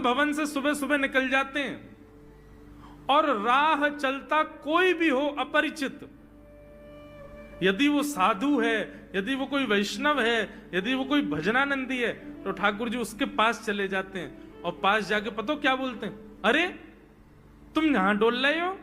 भवन से सुबह सुबह निकल जाते हैं और राह चलता कोई भी हो अपरिचित, यदि वो साधु है, यदि वो कोई वैष्णव है, यदि वो कोई भजनानंदी है, तो ठाकुर जी उसके पास चले जाते हैं और पास जाके पता क्या बोलते हैं, अरे तुम यहां डोल रहे हो?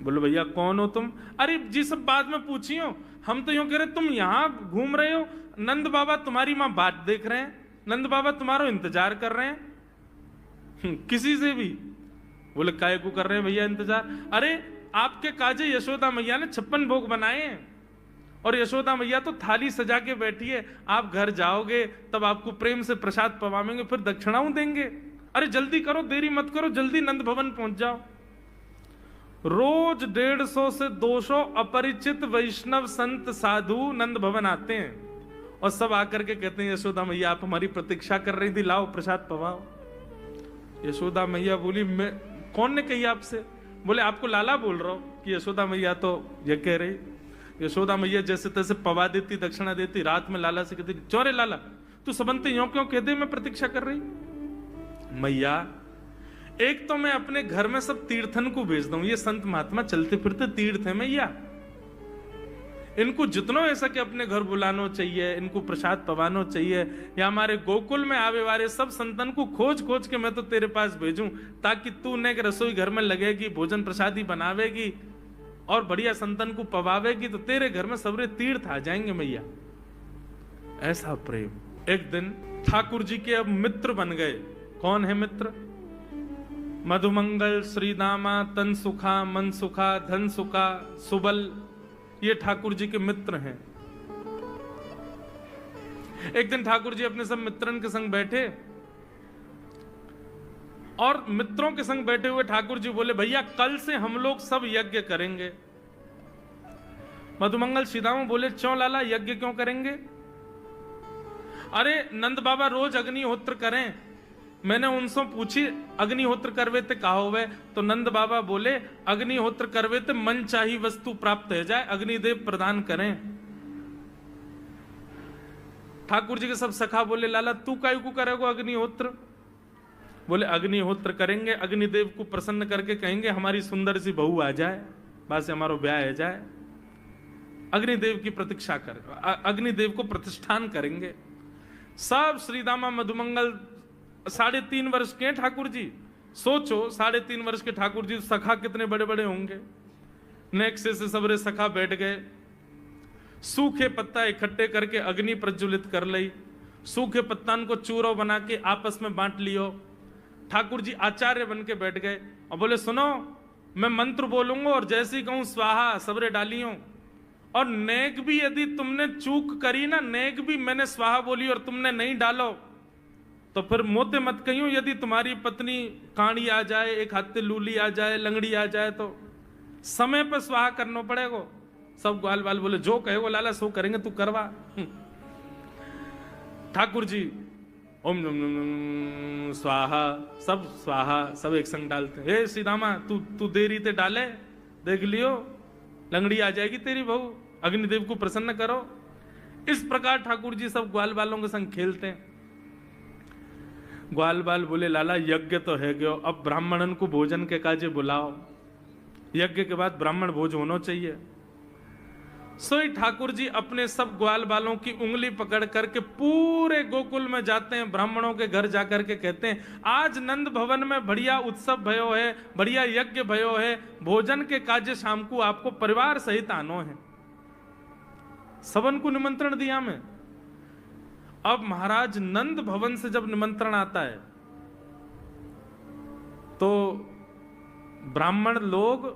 बोलो भैया कौन हो तुम? अरे जी सब बाद में पूछियो, हम तो यूं कह रहे तुम यहां घूम रहे हो, नंद बाबा तुम्हारी मां बात देख रहे हैं, नंद बाबा तुम्हारा इंतजार कर रहे हैं। किसी से भी? बोले काय को कर रहे हैं भैया इंतजार? अरे आपके काजे यशोदा मैया ने 56 भोग बनाए हैं और यशोदा मैया तो थाली सजा के बैठी है, आप घर जाओगे तब आपको प्रेम से प्रसाद पवाएंगे, फिर दक्षिणाओं देंगे। अरे जल्दी करो, देरी मत करो, जल्दी नंद भवन पहुंच जाओ। रोज 150 से 200 अपरिचित वैष्णव संत साधु नंद भवन आते हैं और सब आकर के कहते हैं यशोदा मैया आप हमारी प्रतीक्षा कर रही थी, लाओ प्रसाद पवाओ। यशोदा मैया बोली मैं, कौन ने कही आपसे? बोले आपको लाला बोल रहा हूं कि यशोदा मैया तो ये कह रही। यशोदा मैया जैसे तैसे पवा देती, दक्षिणा देती, रात में लाला से कहती चौरे लाला तू सबंते यूं क्यों कहते मैं प्रतीक्षा कर रही? मैया एक तो मैं अपने घर में सब तीर्थन को भेज दूं, ये संत महात्मा चलते फिरते तीर्थ है मैया, इनको जितना हो सके अपने घर बुलाना चाहिए, इनको प्रसाद पवाना चाहिए, या हमारे गोकुल में आवे वाले सब संतन को खोज खोज के मैं तो तेरे पास भेजूं ताकि तू ने रसोई घर में लगेगी, भोजन प्रसादी बनावेगी और बढ़िया संतन को पवावेगी, तो तेरे घर में सबरे तीर्थ आ जाएंगे मैया। ऐसा प्रेम। एक दिन ठाकुर जी के अब मित्र बन गए। कौन है मित्र? मधुमंगल, श्रीदामा, तन सुखा, मन सुखा, धन सुखा, सुबल, ये ठाकुर जी के मित्र हैं। एक दिन ठाकुर जी अपने सब मित्रन के संग बैठे और मित्रों के संग बैठे हुए ठाकुर जी बोले भैया कल से हम लोग सब यज्ञ करेंगे। मधुमंगल श्रीदामा बोले क्यों लाला यज्ञ क्यों करेंगे? अरे नंद बाबा रोज अग्निहोत्र करें, मैंने उनसे पूछी अग्निहोत्र करवे ते कहा हुए, तो नंद बाबा बोले अग्निहोत्र करवे ते मन चाही वस्तु प्राप्त हो जाए, अग्निदेव प्रदान करें। ठाकुर जी के सब सखा बोले लाला तू काहे को करेगो अग्निहोत्र? बोले अग्निहोत्र करेंगे, अग्निदेव को प्रसन्न करके कहेंगे हमारी सुंदर सी बहू आ जाए, बस हमारा ब्याह हो जाए। अग्निदेव की प्रतीक्षा कर, अग्निदेव को प्रतिष्ठान करेंगे। सब श्रीदामा मधुमंगल 3.5 वर्ष के ठाकुर जी, सोचो 3.5 वर्ष के ठाकुर जी, सखा कितने बड़े बड़े होंगे। नेक्स्ट से सबरे सखा बैठ गए, सूखे पत्ता इकट्ठे करके अग्नि प्रज्वलित कर ली, सूखे पत्तान को चूरो बना के आपस में बांट लियो। ठाकुर जी आचार्य बन के बैठ गए और बोले सुनो मैं मंत्र बोलूंगा और जैसे ही कहूं स्वाहा सबरे डालियो, और नेक भी यदि तुमने चूक करी ना, नेक भी मैंने स्वाहा बोली और तुमने नहीं डालो तो फिर मोते मत कहियो, यदि तुम्हारी पत्नी कांडी आ जाए, एक हाथे लूली आ जाए, लंगड़ी आ जाए तो समय पर स्वाहा करना पड़ेगा। सब ग्वाल बाल बोले जो कहेगो लाला सो करेंगे, तू करवा। ठाकुर जी ओम स्वाहा, सब एक संग डालते। हे श्रीदामा तू देरी ते डाले, देख लियो लंगड़ी आ जाएगी तेरी बहू, अग्निदेव को प्रसन्न करो। इस प्रकार ठाकुर जी सब ग्वाल बालों के संग खेलते हैं। ग्वाल बाल बोले लाला यज्ञ तो है गयो, अब ब्राह्मणन को भोजन के काजे बुलाओ, यज्ञ के बाद ब्राह्मण भोज होना चाहिए। सोई ठाकुर जी अपने सब ग्वाल बालों की उंगली पकड़ करके पूरे गोकुल में जाते हैं, ब्राह्मणों के घर जाकर के कहते हैं आज नंद भवन में बढ़िया उत्सव भयो है, बढ़िया यज्ञ भयो है, भोजन के काजे शाम को आपको परिवार सहित आनो है। सबन को निमंत्रण दिया मैं। अब महाराज नंद भवन से जब निमंत्रण आता है तो ब्राह्मण लोग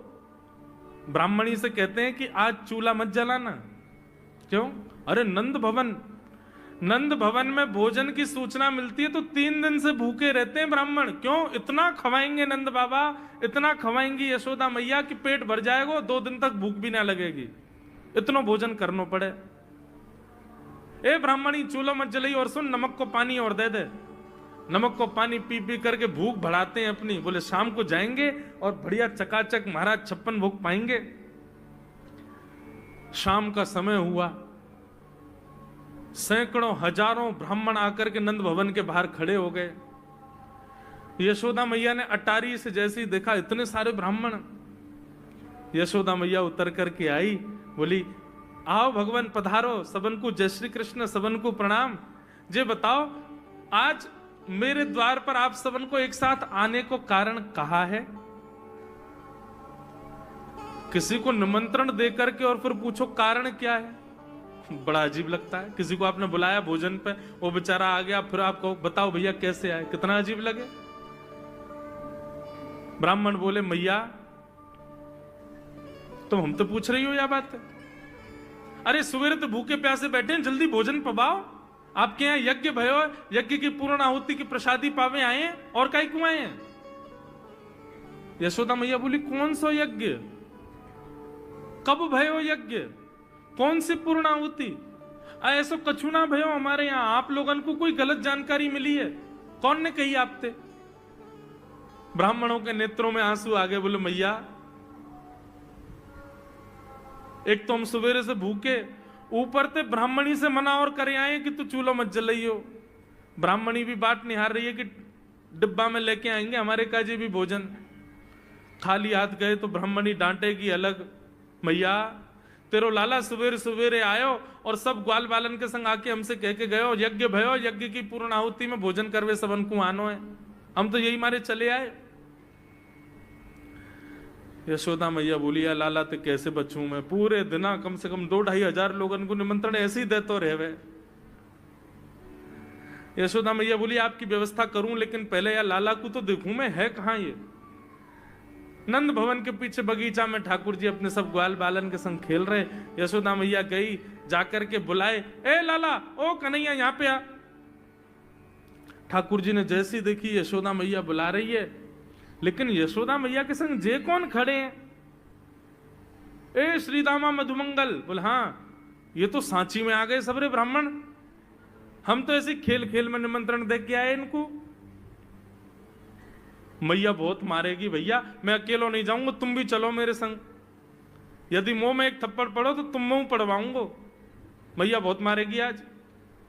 ब्राह्मणी से कहते हैं कि आज चूल्हा मत जलाना। क्यों? अरे नंद भवन में भोजन की सूचना मिलती है तो 3 दिन से भूखे रहते हैं ब्राह्मण। क्यों? इतना खवाएंगे नंद बाबा, इतना खवाएंगी यशोदा मैया कि पेट भर जाएगा, 2 दिन तक भूख भी ना लगेगी, इतना भोजन करना पड़े। ए ब्राह्मणी चूल्हा मत जलाई, और सुन नमक को पानी और दे दे। नमक को पानी पी पी करके भूख बढ़ाते हैं अपनी। बोले शाम को जाएंगे और बढ़िया चकाचक महाराज 56 भोग पाएंगे। शाम का समय हुआ, सैकड़ों हजारों ब्राह्मण आकर के नंद भवन के बाहर खड़े हो गए। यशोदा मैया ने अटारी से जैसे ही देखा इतने सारे ब्राह्मण, यशोदा मैया उतर करके आई, बोली आओ भगवान पधारो, सबन को जय श्री कृष्ण, सबन को प्रणाम। जे बताओ आज मेरे द्वार पर आप सबन को एक साथ आने को कारण कहा है? किसी को निमंत्रण देकर के और फिर पूछो कारण क्या है, बड़ा अजीब लगता है। किसी को आपने बुलाया भोजन पे, वो बेचारा आ गया, फिर आपको बताओ भैया कैसे आए, कितना अजीब लगे। ब्राह्मण बोले मैया तुम हम तो पूछ रही हो या बात है? अरे सवेरे तो भूखे प्यासे बैठे हैं, जल्दी भोजन पवाओ। आपके यहाँ यज्ञ भयो, यज्ञ की पूर्ण आहुति की प्रसादी पावे आए हैं, और काहे क्यों आए हैं? यशोदा मैया बोली कौन सो यज्ञ, कब भयो यज्ञ, कौन सी पूर्ण आहुति? ऐसो कछु ना भयो हमारे यहाँ, आप लोगन को कोई गलत जानकारी मिली है, कौन ने कही आपते? ब्राह्मणों के नेत्रों में आंसू आ गए, बोले मैया एक तो हम सवेरे से भूखे, ऊपर से ब्राह्मणी से मना और करे आए कि तू चूल्हा मत जलाइयो। ब्राह्मणी भी बात निहार रही है कि डिब्बा में लेके आएंगे हमारे काजी भी भोजन। खाली हाथ गए तो ब्राह्मणी डांटेगी अलग। मैया तेरो लाला सवेरे सवेरे आयो और सब ग्वाल बालन के संग आके हमसे कह के गयो यज्ञ भयो, यज्ञ की पूर्ण आहुति में भोजन करवे सबन को आनो है, हम तो यही मारे चले आए। यशोदा मैया बोली या लाला ते कैसे बचूं मैं, पूरे दिना कम से कम 2-2.5 हजार लोगन को निमंत्रण ऐसे ही देते रहे। यशोदा मैया बोली आपकी व्यवस्था करूं, लेकिन पहले या लाला को तो देखूं मैं, है कहां ये? नंद भवन के पीछे बगीचा में ठाकुर जी अपने सब ग्वाल बालन के संग खेल रहे। यशोदा मैया गई, जाकर के बुलाए, ए लाला, ओ कन्हैया यहाँ पे आ। ठाकुर जी ने जैसी देखी यशोदा मैया बुला रही है, लेकिन यशोदा मैया के संग जे कौन खड़े हैं? ए श्रीदामा मधुमंगल। बोले हाँ ये तो सांची में आ गए सबरे ब्राह्मण, हम तो ऐसे खेल खेल में निमंत्रण दे के आए इनको। मैया बहुत मारेगी भैया, मैं अकेलो नहीं जाऊंगा, तुम भी चलो मेरे संग, यदि मुंह में एक थप्पड़ पड़ो तो तुम मुंह पड़वाऊंगा। मैया बहुत मारेगी आज।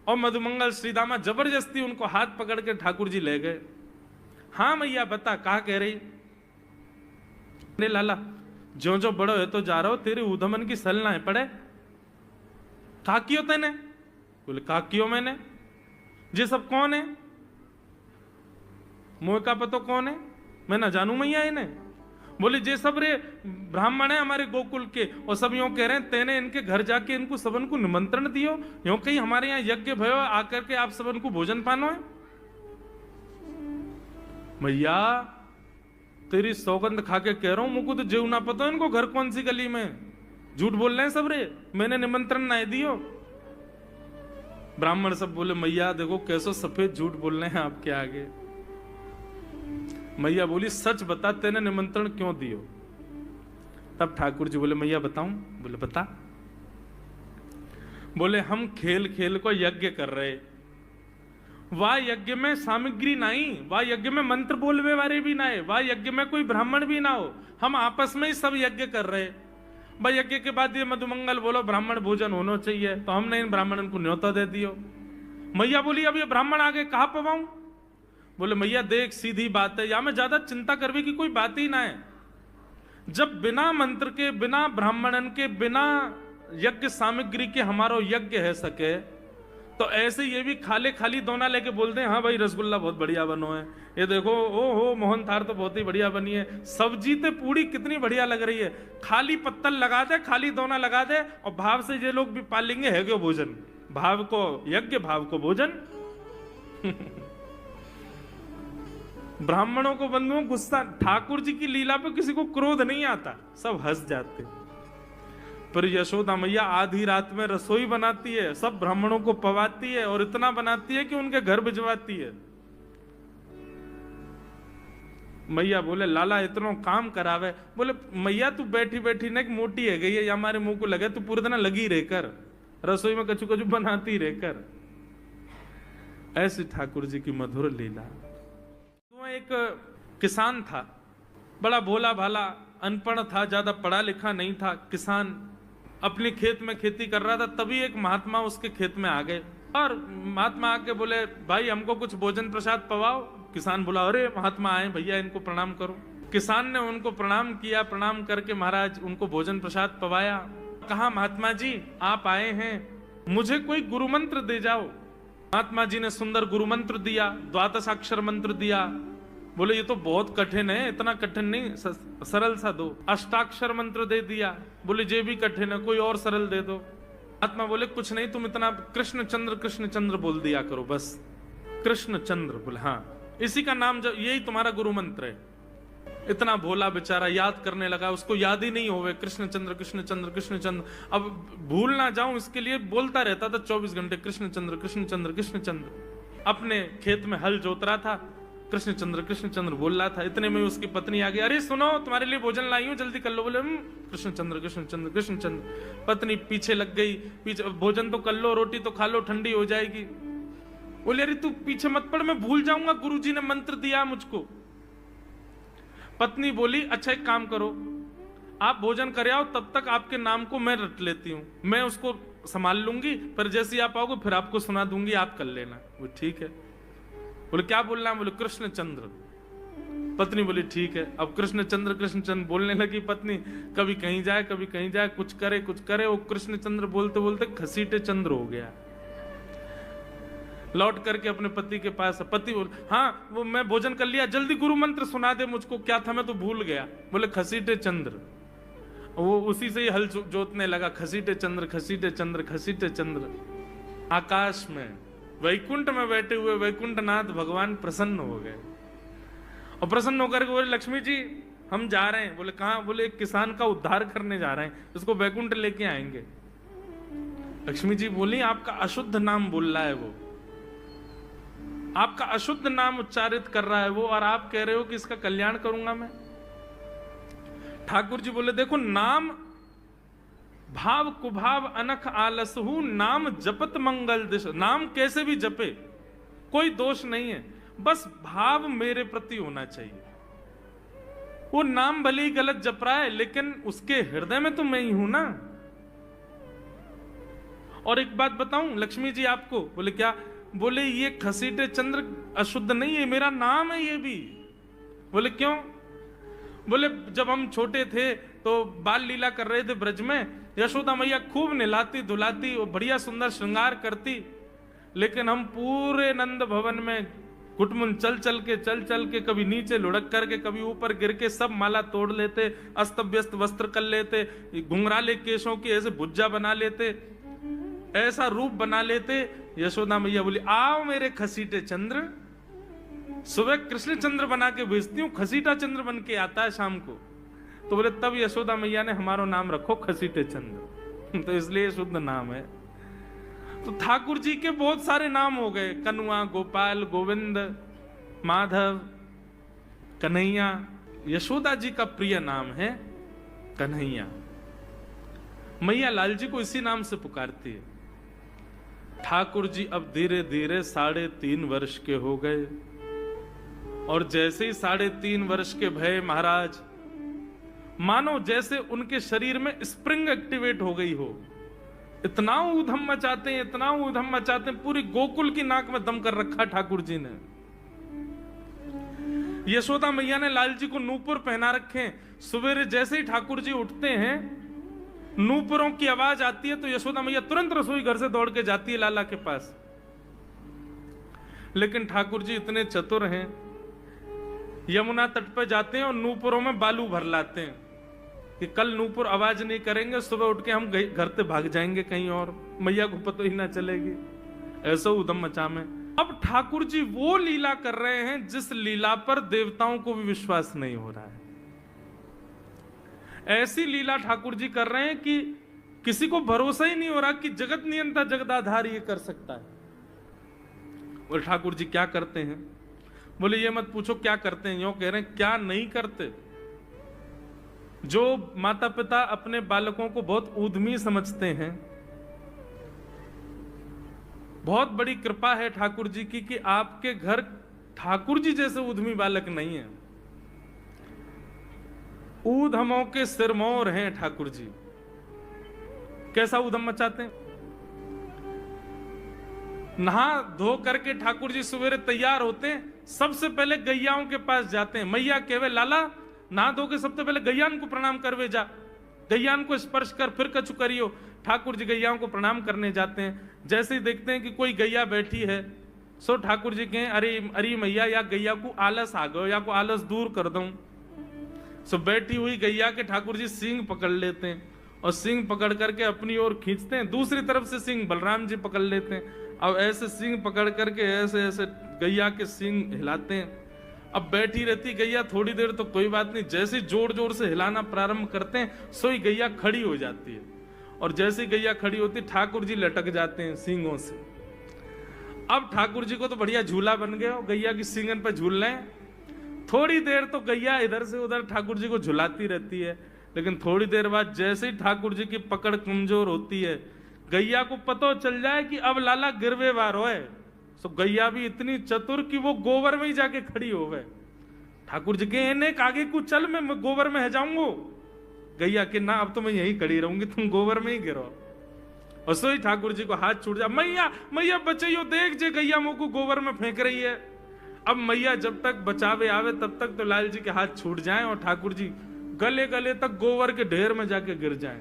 और मधुमंगल श्रीदामा जबरदस्ती उनको हाथ पकड़ के ठाकुर जी ले गए। हाँ मैया बता, कहा कह रही? अरे लाला जो जो बड़ो है तो जा रहा हो, तेरे उधमन की सल ना है पड़े। कहा कियो तेने? बोले कहा कियो मैंने। ये सब कौन है? मोह का पतो कौन है? मैं ना जानू मैया इन्हें। बोले जे सब रे ब्राह्मण है हमारे गोकुल के, और सब यूं कह रहे हैं तेने इनके घर जाके इनको सबन को निमंत्रण दियो, यूं कहीं हमारे यहाँ यज्ञ भयो आकर के आप सबन को भोजन पानो है। मैया तेरी सौगंध खा के कह रहा हूं, मुझको तो जीव ना पता इनको घर कौन सी गली में, झूठ बोल रहे हैं सब रे, मैंने निमंत्रण ना दियो। ब्राह्मण सब बोले मैया देखो कैसो सफेद झूठ बोल रहे हैं आपके आगे। मैया बोली सच बता तेने निमंत्रण क्यों दियो? तब ठाकुर जी बोले मैया बताऊं? बोले बता। बोले हम खेल खेल को यज्ञ कर रहे, वाह यज्ञ में सामग्री नहीं, वाह यज्ञ में मंत्र बोलवे वाले भी ना है, वाह यज्ञ में कोई ब्राह्मण भी ना हो, हम आपस में ही सब यज्ञ कर रहे। भाई यज्ञ के बाद ये मधुमंगल बोलो ब्राह्मण भोजन होना चाहिए, तो हमने इन ब्राह्मणों को न्योता दे दियो। मैया बोली अब ये ब्राह्मण आगे कहां पवाऊं? बोले मैया देख सीधी बात है, या में ज्यादा चिंता करवे की कोई बात ही ना है। जब बिना मंत्र के, बिना ब्राह्मणन के, बिना यज्ञ सामग्री के हमारो यज्ञ है सके, तो ऐसे ये भी खाली खाली दोना लेके बोलते हैं हाँ भाई रसगुल्ला बहुत बढ़िया बनो है, ये देखो ओ हो मोहन थार तो बहुत ही बढ़िया बनी है, सब्जी ते पूरी कितनी बढ़िया लग रही है, खाली पत्तल लगा दे, खाली दोना लगा दे, और भाव से ये लोग भी पाल लेंगे है क्यों भोजन, भाव को यज्ञ भाव को भोजन। ब्राह्मणों को बंधुओं गुस्सा, ठाकुर जी की लीला पे किसी को क्रोध नहीं आता, सब हंस जाते। पर यशोदा मैया आधी रात में रसोई बनाती है, सब ब्राह्मणों को पवाती है, और इतना बनाती है कि उनके घर भिजवाती है। मैया बोले लाला इतना काम करावे। बोले मैया तू बैठी बैठी ना मोटी है गई है, या हमारे मुंह को लगे, तू पूरे दिन लगी रहकर रसोई में कछु कछु बनाती रहकर। ऐसी ठाकुर जी की मधुर लीला। एक किसान था, बड़ा भोला भाला, अनपढ़ था, ज्यादा पढ़ा लिखा नहीं था। किसान अपने खेत में खेती कर रहा था, तभी एक महात्मा उसके खेत में आ गए। और महात्मा आके बोले भाई हमको कुछ भोजन प्रसाद पवाओ। किसान बोला अरे महात्मा आए भैया इनको प्रणाम करो। किसान ने उनको प्रणाम किया, प्रणाम करके महाराज उनको भोजन प्रसाद पवाया। कहा महात्मा जी आप आए हैं, मुझे कोई गुरु मंत्र दे जाओ। महात्मा जी ने सुंदर गुरु मंत्र दिया, द्वादशाक्षर मंत्र दिया। बोले ये तो बहुत कठिन है, इतना कठिन नहीं, सरल सा दो। अष्टाक्षर मंत्र दे दिया। बोले ये भी कठिन है, कोई और सरल दे दो। महात्मा बोले कुछ नहीं, तुम इतना कृष्ण चंद्र बोल दिया करो बस। कृष्ण चंद्र बोले हाँ इसी का नाम, जब यही तुम्हारा गुरु मंत्र है। इतना भोला बेचारा याद करने लगा, उसको याद ही नहीं होवे कृष्ण चंद्र कृष्ण चंद्र कृष्ण चंद्र। अब भूल ना जाऊं इसके लिए बोलता रहता था 24 घंटे कृष्ण चंद्र कृष्ण चंद्र कृष्ण चंद्र। अपने खेत में हल जोत रहा था, कृष्ण चंद्र बोल रहा था। इतने में उसकी पत्नी आ गई, अरे सुनो तुम्हारे लिए भोजन लाई हूं जल्दी कर लो। बोले कृष्ण चंद्र कृष्ण चंद्र कृष्ण चंद्र। पत्नी पीछे लग गई, पीछे भोजन तो कर लो, रोटी तो खा लो, ठंडी हो जाएगी। बोले अरे तू पीछे मत पड़, मैं भूल जाऊंगा, गुरुजी ने मंत्र दिया मुझको। पत्नी बोली अच्छा एक काम करो, आप भोजन कर आओ, तब तक आपके नाम को मैं रट लेती हूँ, मैं उसको संभाल लूंगी, पर जैसे आप आओगे फिर आपको सुना दूंगी, आप कर लेना। वो ठीक है। बोले क्या बोलना है? बोले कृष्ण चंद्र। पत्नी बोली ठीक है। अब कृष्ण चंद्र बोलने लगी पत्नी, कभी कहीं जाए कभी कहीं जाए, कुछ करे। वो कृष्ण चंद्र बोलते बोलते घसीटे चंद्र हो गया। लौट करके अपने पति के पास, पति बोल हाँ वो मैं भोजन कर लिया, जल्दी गुरु मंत्र सुना दे मुझको, क्या था मैं तो भूल गया। बोले घसीटे चंद्र। वो उसी से ही हल जोतने लगा, घसीटे चंद्र घसीटे चंद्र घसीटे चंद्र। आकाश में वैकुंठ में बैठे हुए वैकुंठनाथ भगवान प्रसन्न हो गए, और प्रसन्न होकर बोले लक्ष्मी जी हम जा रहे हैं। बोले कहाँ? बोले एक किसान का उद्धार करने जा रहे हैं, उसको वैकुंठ लेके आएंगे। लक्ष्मी जी बोली आपका अशुद्ध नाम बोल रहा है, वो आपका अशुद्ध नाम उच्चारित कर रहा है वो, और आप कह रहे हो कि इसका कल्याण करूंगा मैं। ठाकुर जी बोले देखो नाम भाव कुभाव अनख आलसहु, नाम जपत मंगल दिश। नाम कैसे भी जपे कोई दोष नहीं है, बस भाव मेरे प्रति होना चाहिए। वो नाम भले ही गलत जप रहा है, लेकिन उसके हृदय में तो मैं ही हूं ना। और एक बात बताऊं लक्ष्मी जी आपको। बोले क्या? बोले ये घसीटे चंद्र अशुद्ध नहीं है, मेरा नाम है ये भी। बोले क्यों? बोले जब हम छोटे थे तो बाल लीला कर रहे थे ब्रज में, यशोदा मैया खूब नहलाती धुलाती और बढ़िया सुंदर श्रृंगार करती, लेकिन हम पूरे नंद भवन में कुटमुन चल चल के कभी नीचे लुढ़क करके कभी ऊपर गिर के सब माला तोड़ लेते, अस्त व्यस्त वस्त्र कर लेते, घुंघराले केशों की ऐसे भुज्जा बना लेते, ऐसा रूप बना लेते। यशोदा मैया बोली आओ मेरे खसीटे चंद्र, सुबह कृष्ण चंद्र बना के भेजती हूँ, खसीटा चंद्र बन के आता है शाम को। तो बोले तब यशोदा मैया ने हमारा नाम रखो खसीटे चंद्र, तो इसलिए शुद्ध नाम है। तो ठाकुर जी के बहुत सारे नाम हो गए, कनुआ, गोपाल, गोविंद, माधव, कन्हैया। यशोदा जी का प्रिय नाम है कन्हैया। मैया लाल जी को इसी नाम से पुकारती है। ठाकुर जी अब धीरे धीरे 3.5 वर्ष के हो गए, और जैसे ही 3.5 वर्ष के भय महाराज, मानो जैसे उनके शरीर में स्प्रिंग एक्टिवेट हो गई हो। इतना ऊधम मचाते हैं, इतना ऊधम मचाते हैं, पूरी गोकुल की नाक में दम कर रखा ठाकुर जी ने। यशोदा मैया ने लाल जी को नूपुर पहना रखे। सवेरे जैसे ही ठाकुर जी उठते हैं, नूपुरों की आवाज आती है तो यशोदा मैया तुरंत रसोई घर से दौड़ के जाती है लाला के पास। लेकिन ठाकुर जी इतने चतुर हैं, यमुना तट पर जाते हैं और नूपुरों में बालू भर लाते हैं कि कल नूपुर आवाज नहीं करेंगे, सुबह उठ के हम घर से भाग जाएंगे कहीं और, मैया को पता ही ना चलेगी। ऐसा उधम मचा में। अब ठाकुर जी वो लीला कर रहे हैं जिस लीला पर देवताओं को भी विश्वास नहीं हो रहा है। ऐसी लीला ठाकुर जी कर रहे हैं कि किसी को भरोसा ही नहीं हो रहा कि जगत नियंता जगदाधार ये कर सकता है। बोले ठाकुर जी क्या करते हैं? बोले ये मत पूछो क्या करते हैं, यूं कह रहे हैं क्या नहीं करते। जो माता पिता अपने बालकों को बहुत ऊधमी समझते हैं, बहुत बड़ी कृपा है ठाकुर जी की कि आपके घर ठाकुर जी जैसे ऊधमी बालक नहीं है। ऊधमों के सिरमौर हैं ठाकुर जी। कैसा ऊधम मचाते हैं? नहा धो करके ठाकुर जी सवेरे तैयार होते हैं, सबसे पहले गैयाओं के पास जाते हैं। मैया कहवे लाला नहा धो के सबसे पहले गैयान को प्रणाम करवे जा, गैयान को स्पर्श कर फिर कछु करियो। ठाकुर जी गैयाओं को प्रणाम करने जाते हैं। जैसे ही देखते हैं कि कोई गैया बैठी है, सो ठाकुर जी कहें अरे अरे मैया या गैया को आलस आ गयो, या को आलस दूर कर दूं। सो बैठी हुई गैया के ठाकुर जी सींग पकड़ लेते हैं और सींग पकड़ करके अपनी ओर खींचते हैं, दूसरी तरफ से सींग बलराम जी पकड़ लेते हैं। अब ऐसे सींग पकड़ करके ऐसे ऐसे गैया के सींग हिलाते हैं। अब बैठी रहती गैया थोड़ी देर तो कोई बात नहीं, जैसे जोर जोर से हिलाना प्रारंभ करते हैं सोई गैया खड़ी हो जाती है, और जैसे गैया खड़ी होती ठाकुर जी लटक जाते हैं सींगों से। अब ठाकुर जी को तो बढ़िया झूला बन गया, गैया की सींगन पे झूल रहे हैं। थोड़ी देर तो गैया इधर से उधर ठाकुर जी को झुलाती रहती है, लेकिन थोड़ी देर बाद जैसे ही ठाकुर जी की पकड़ कमजोर होती है, गैया को पता चल जाए कि अब लाला गिरवे वारो है, तो गैया भी इतनी चतुर कि वो गोबर में ही जाके खड़ी हो गए। ठाकुर जी के इन्हें आगे को चल, मैं गोबर में है जाऊंगो। गैया के ना अब तो मैं यही खड़ी रहूंगी, तुम गोबर में ही गिरो। और सोई ठाकुर जी को हाथ छूट जा, मैया मैया बचाइयो, देख जे गैया मुंह को गोबर में फेंक रही है। अब मैया जब तक बचावे आवे तब तक तो लाल जी के हाथ छूट जाएं और ठाकुर जी गले गले तक गोबर के ढेर में जाके गिर जाएं।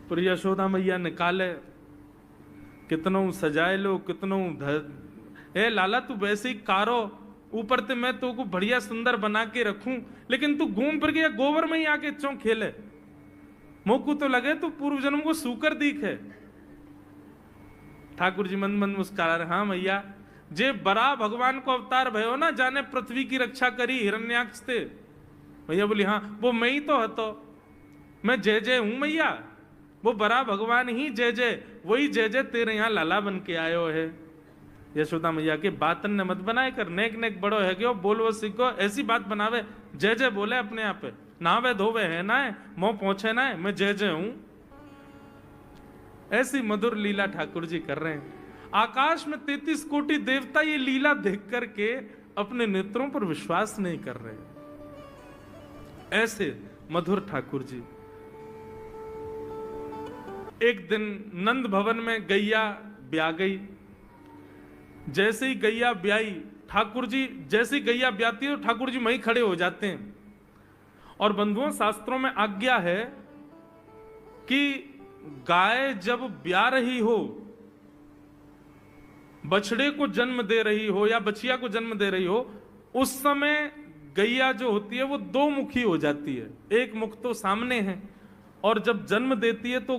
पर यशोदा मैया निकाले, कितनों सजाए लो, कितनों ए लाला तू वैसे ही कारो, ऊपर ते मैं तो को बढ़िया सुंदर बना के रखूं, लेकिन तू घूम फिर के गोबर में ही आके चौं खेले। मोकू तो लगे तू पूर्व जन्म को सूकर दीख है। ठाकुर जी मंद मंद मुस्कुरा रहे, हाँ मैया जे बरा भगवान को अवतार भयो ना, जाने पृथ्वी की रक्षा करी हिरण्याक्ष थे। मैया बोली हाँ वो मैं ही तो हतो, मैं जय जय हूं मैया, वो बरा भगवान ही जय जय, वही जय जय तेरे यहाँ लाला बन के आयो है। यशोदा मैया के बातन ने मत बनाए कर, नेक नेक बड़ो है क्यों बोल वो सीखो, ऐसी बात बनावे, जय जय बोले अपने आप पे, नावे धोवे है ना है, मोह पहुंचे ना है, मैं जय जय हूं। ऐसी मधुर लीला ठाकुर जी कर रहे हैं। आकाश में 33 कोटि देवता ये लीला देख करके अपने नेत्रों पर विश्वास नहीं कर रहे, ऐसे मधुर ठाकुर जी। एक दिन नंद भवन में गैया ब्याह गई। जैसे ही गैया ब्याई, ठाकुर जी जैसे ही गैया ब्याती है ठाकुर जी वहीं खड़े हो जाते हैं। और बंधुओं शास्त्रों में आज्ञा है कि गाय जब ब्याह रही हो, बछड़े को जन्म दे रही हो या बछिया को जन्म दे रही हो, उस समय गैया जो होती है वो दो मुखी हो जाती है। एक मुख तो सामने है, और जब जन्म देती है तो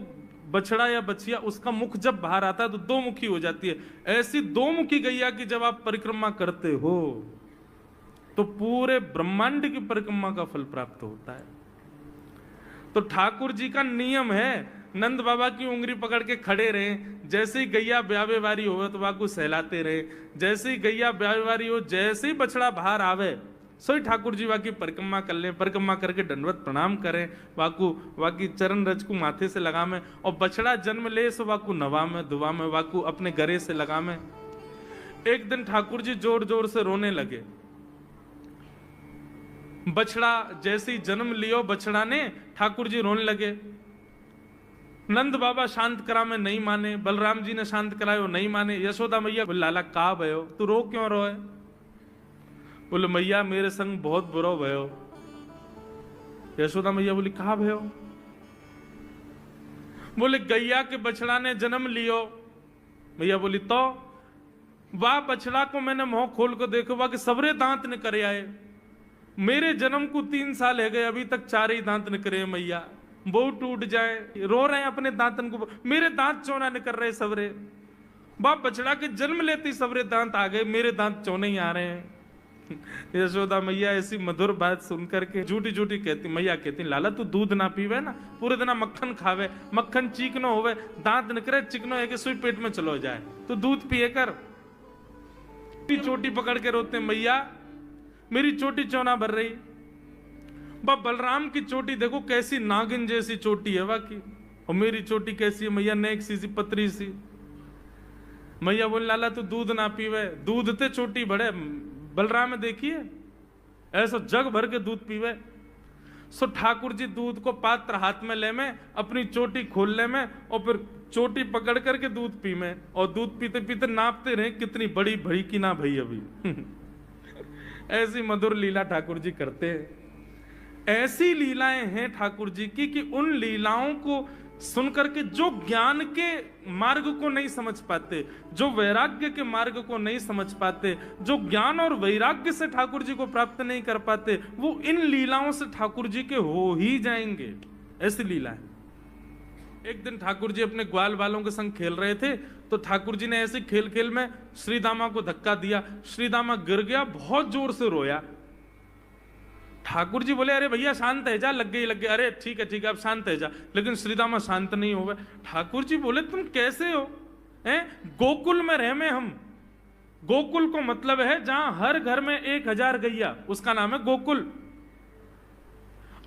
बछड़ा या बछिया उसका मुख जब बाहर आता है तो दो मुखी हो जाती है। ऐसी दो मुखी गैया की जब आप परिक्रमा करते हो तो पूरे ब्रह्मांड की परिक्रमा का फल प्राप्त होता है। तो ठाकुर जी का नियम है, नंद बाबा की उंगली पकड़ के खड़े रहे, जैसे ही गैया ब्यावे वारी हो तो वाकू सहलाते रहे, जैसे ही गैया ब्यावे वारी हो, जैसे ही बछड़ा बाहर आवे सोई ठाकुर जी वाकी परिक्रमा कर लें, परिक्रमा करके दंडवत प्रणाम करें, वाकू वाकी चरण रज को माथे से लगा में, और बछड़ा जन्म ले सो वाकू नवा में दुआ में वाकू अपने गरे से लगा में। एक दिन ठाकुर जी जोर जोर से रोने लगे। बछड़ा जैसे ही जन्म लियो बछड़ा ने, ठाकुर जी रोने लगे। नंद बाबा शांत करा में नहीं माने, बलराम जी ने शांत करायो नहीं माने। यशोदा मैया लाला का भयो, तू रो क्यों रोए? बोले मैया मेरे संग बहुत बुरा भयो। यशोदा मैया बोली कहा भयो? बोले गैया के बछड़ा ने जन्म लियो। मैया बोली तो वाह बछड़ा को मैंने मुंह खोल को देखो, वाह के सबरे दांत निकरे आए। मेरे जन्म को 3 साल है गए, अभी तक 4 ही दांत निकरे मैया, वो टूट जाए, रो रहे हैं अपने दांतन को, मेरे दांत चौना निकल रहे सबरे। बाप बछड़ा के जन्म लेते सबरे दांत आ गए, मेरे दांत चौने ही आ रहे हैं। यशोदा मैया ऐसी मधुर बात सुनकर के झूठी झूठी कहती, मैया कहती लाला तू दूध ना पीवे ना, पूरे दिन मक्खन खावे, मक्खन चीकनो होवे, दांत निकरे चिकनो है कि सुई पेट में चलो जाए, तो दूध पिए कर। चोटी पकड़ के रोते मैया मेरी चोटी चौना भर रही। बाप बलराम की चोटी देखो कैसी नागिन जैसी चोटी है वाकी, और मेरी चोटी कैसी है मैया, नेक सी पतरी सी। मैया बोल लाला तू दूध ना पीवे, दूध ते चोटी बढ़े। बलराम में देखिए ऐसा जग भर के दूध पीवे। सो ठाकुर जी दूध को पात्र हाथ में ले में, अपनी चोटी खोल ले में, और फिर चोटी पकड़ करके दूध पी में, और दूध पीते पीते नापते रहे कितनी बड़ी भई कि ना भई अभी। ऐसी मधुर लीला ठाकुर जी करते हैं। ऐसी लीलाएं हैं ठाकुर जी की कि उन लीलाओं को सुनकर के जो ज्ञान के मार्ग को नहीं समझ पाते, जो वैराग्य के मार्ग को नहीं समझ पाते, जो ज्ञान और वैराग्य से ठाकुर जी को प्राप्त नहीं कर पाते, वो इन लीलाओं से ठाकुर जी के हो ही जाएंगे। ऐसी लीला है। एक दिन ठाकुर जी अपने ग्वाल वालों के संग खेल रहे थे, तो ठाकुर जी ने ऐसे खेल खेल में श्रीदामा को धक्का दिया। श्रीदामा गिर गया, बहुत जोर से रोया। ठाकुर जी बोले, अरे भैया शांत है जा, लग गई। अरे ठीक है अब शांत है जा। लेकिन श्रीदामा शांत नहीं हो गए। ठाकुर जी बोले, तुम कैसे हो? गोकुल में रह में हम। गोकुल को मतलब है जहां हर घर में 1000 गैया, उसका नाम है गोकुल।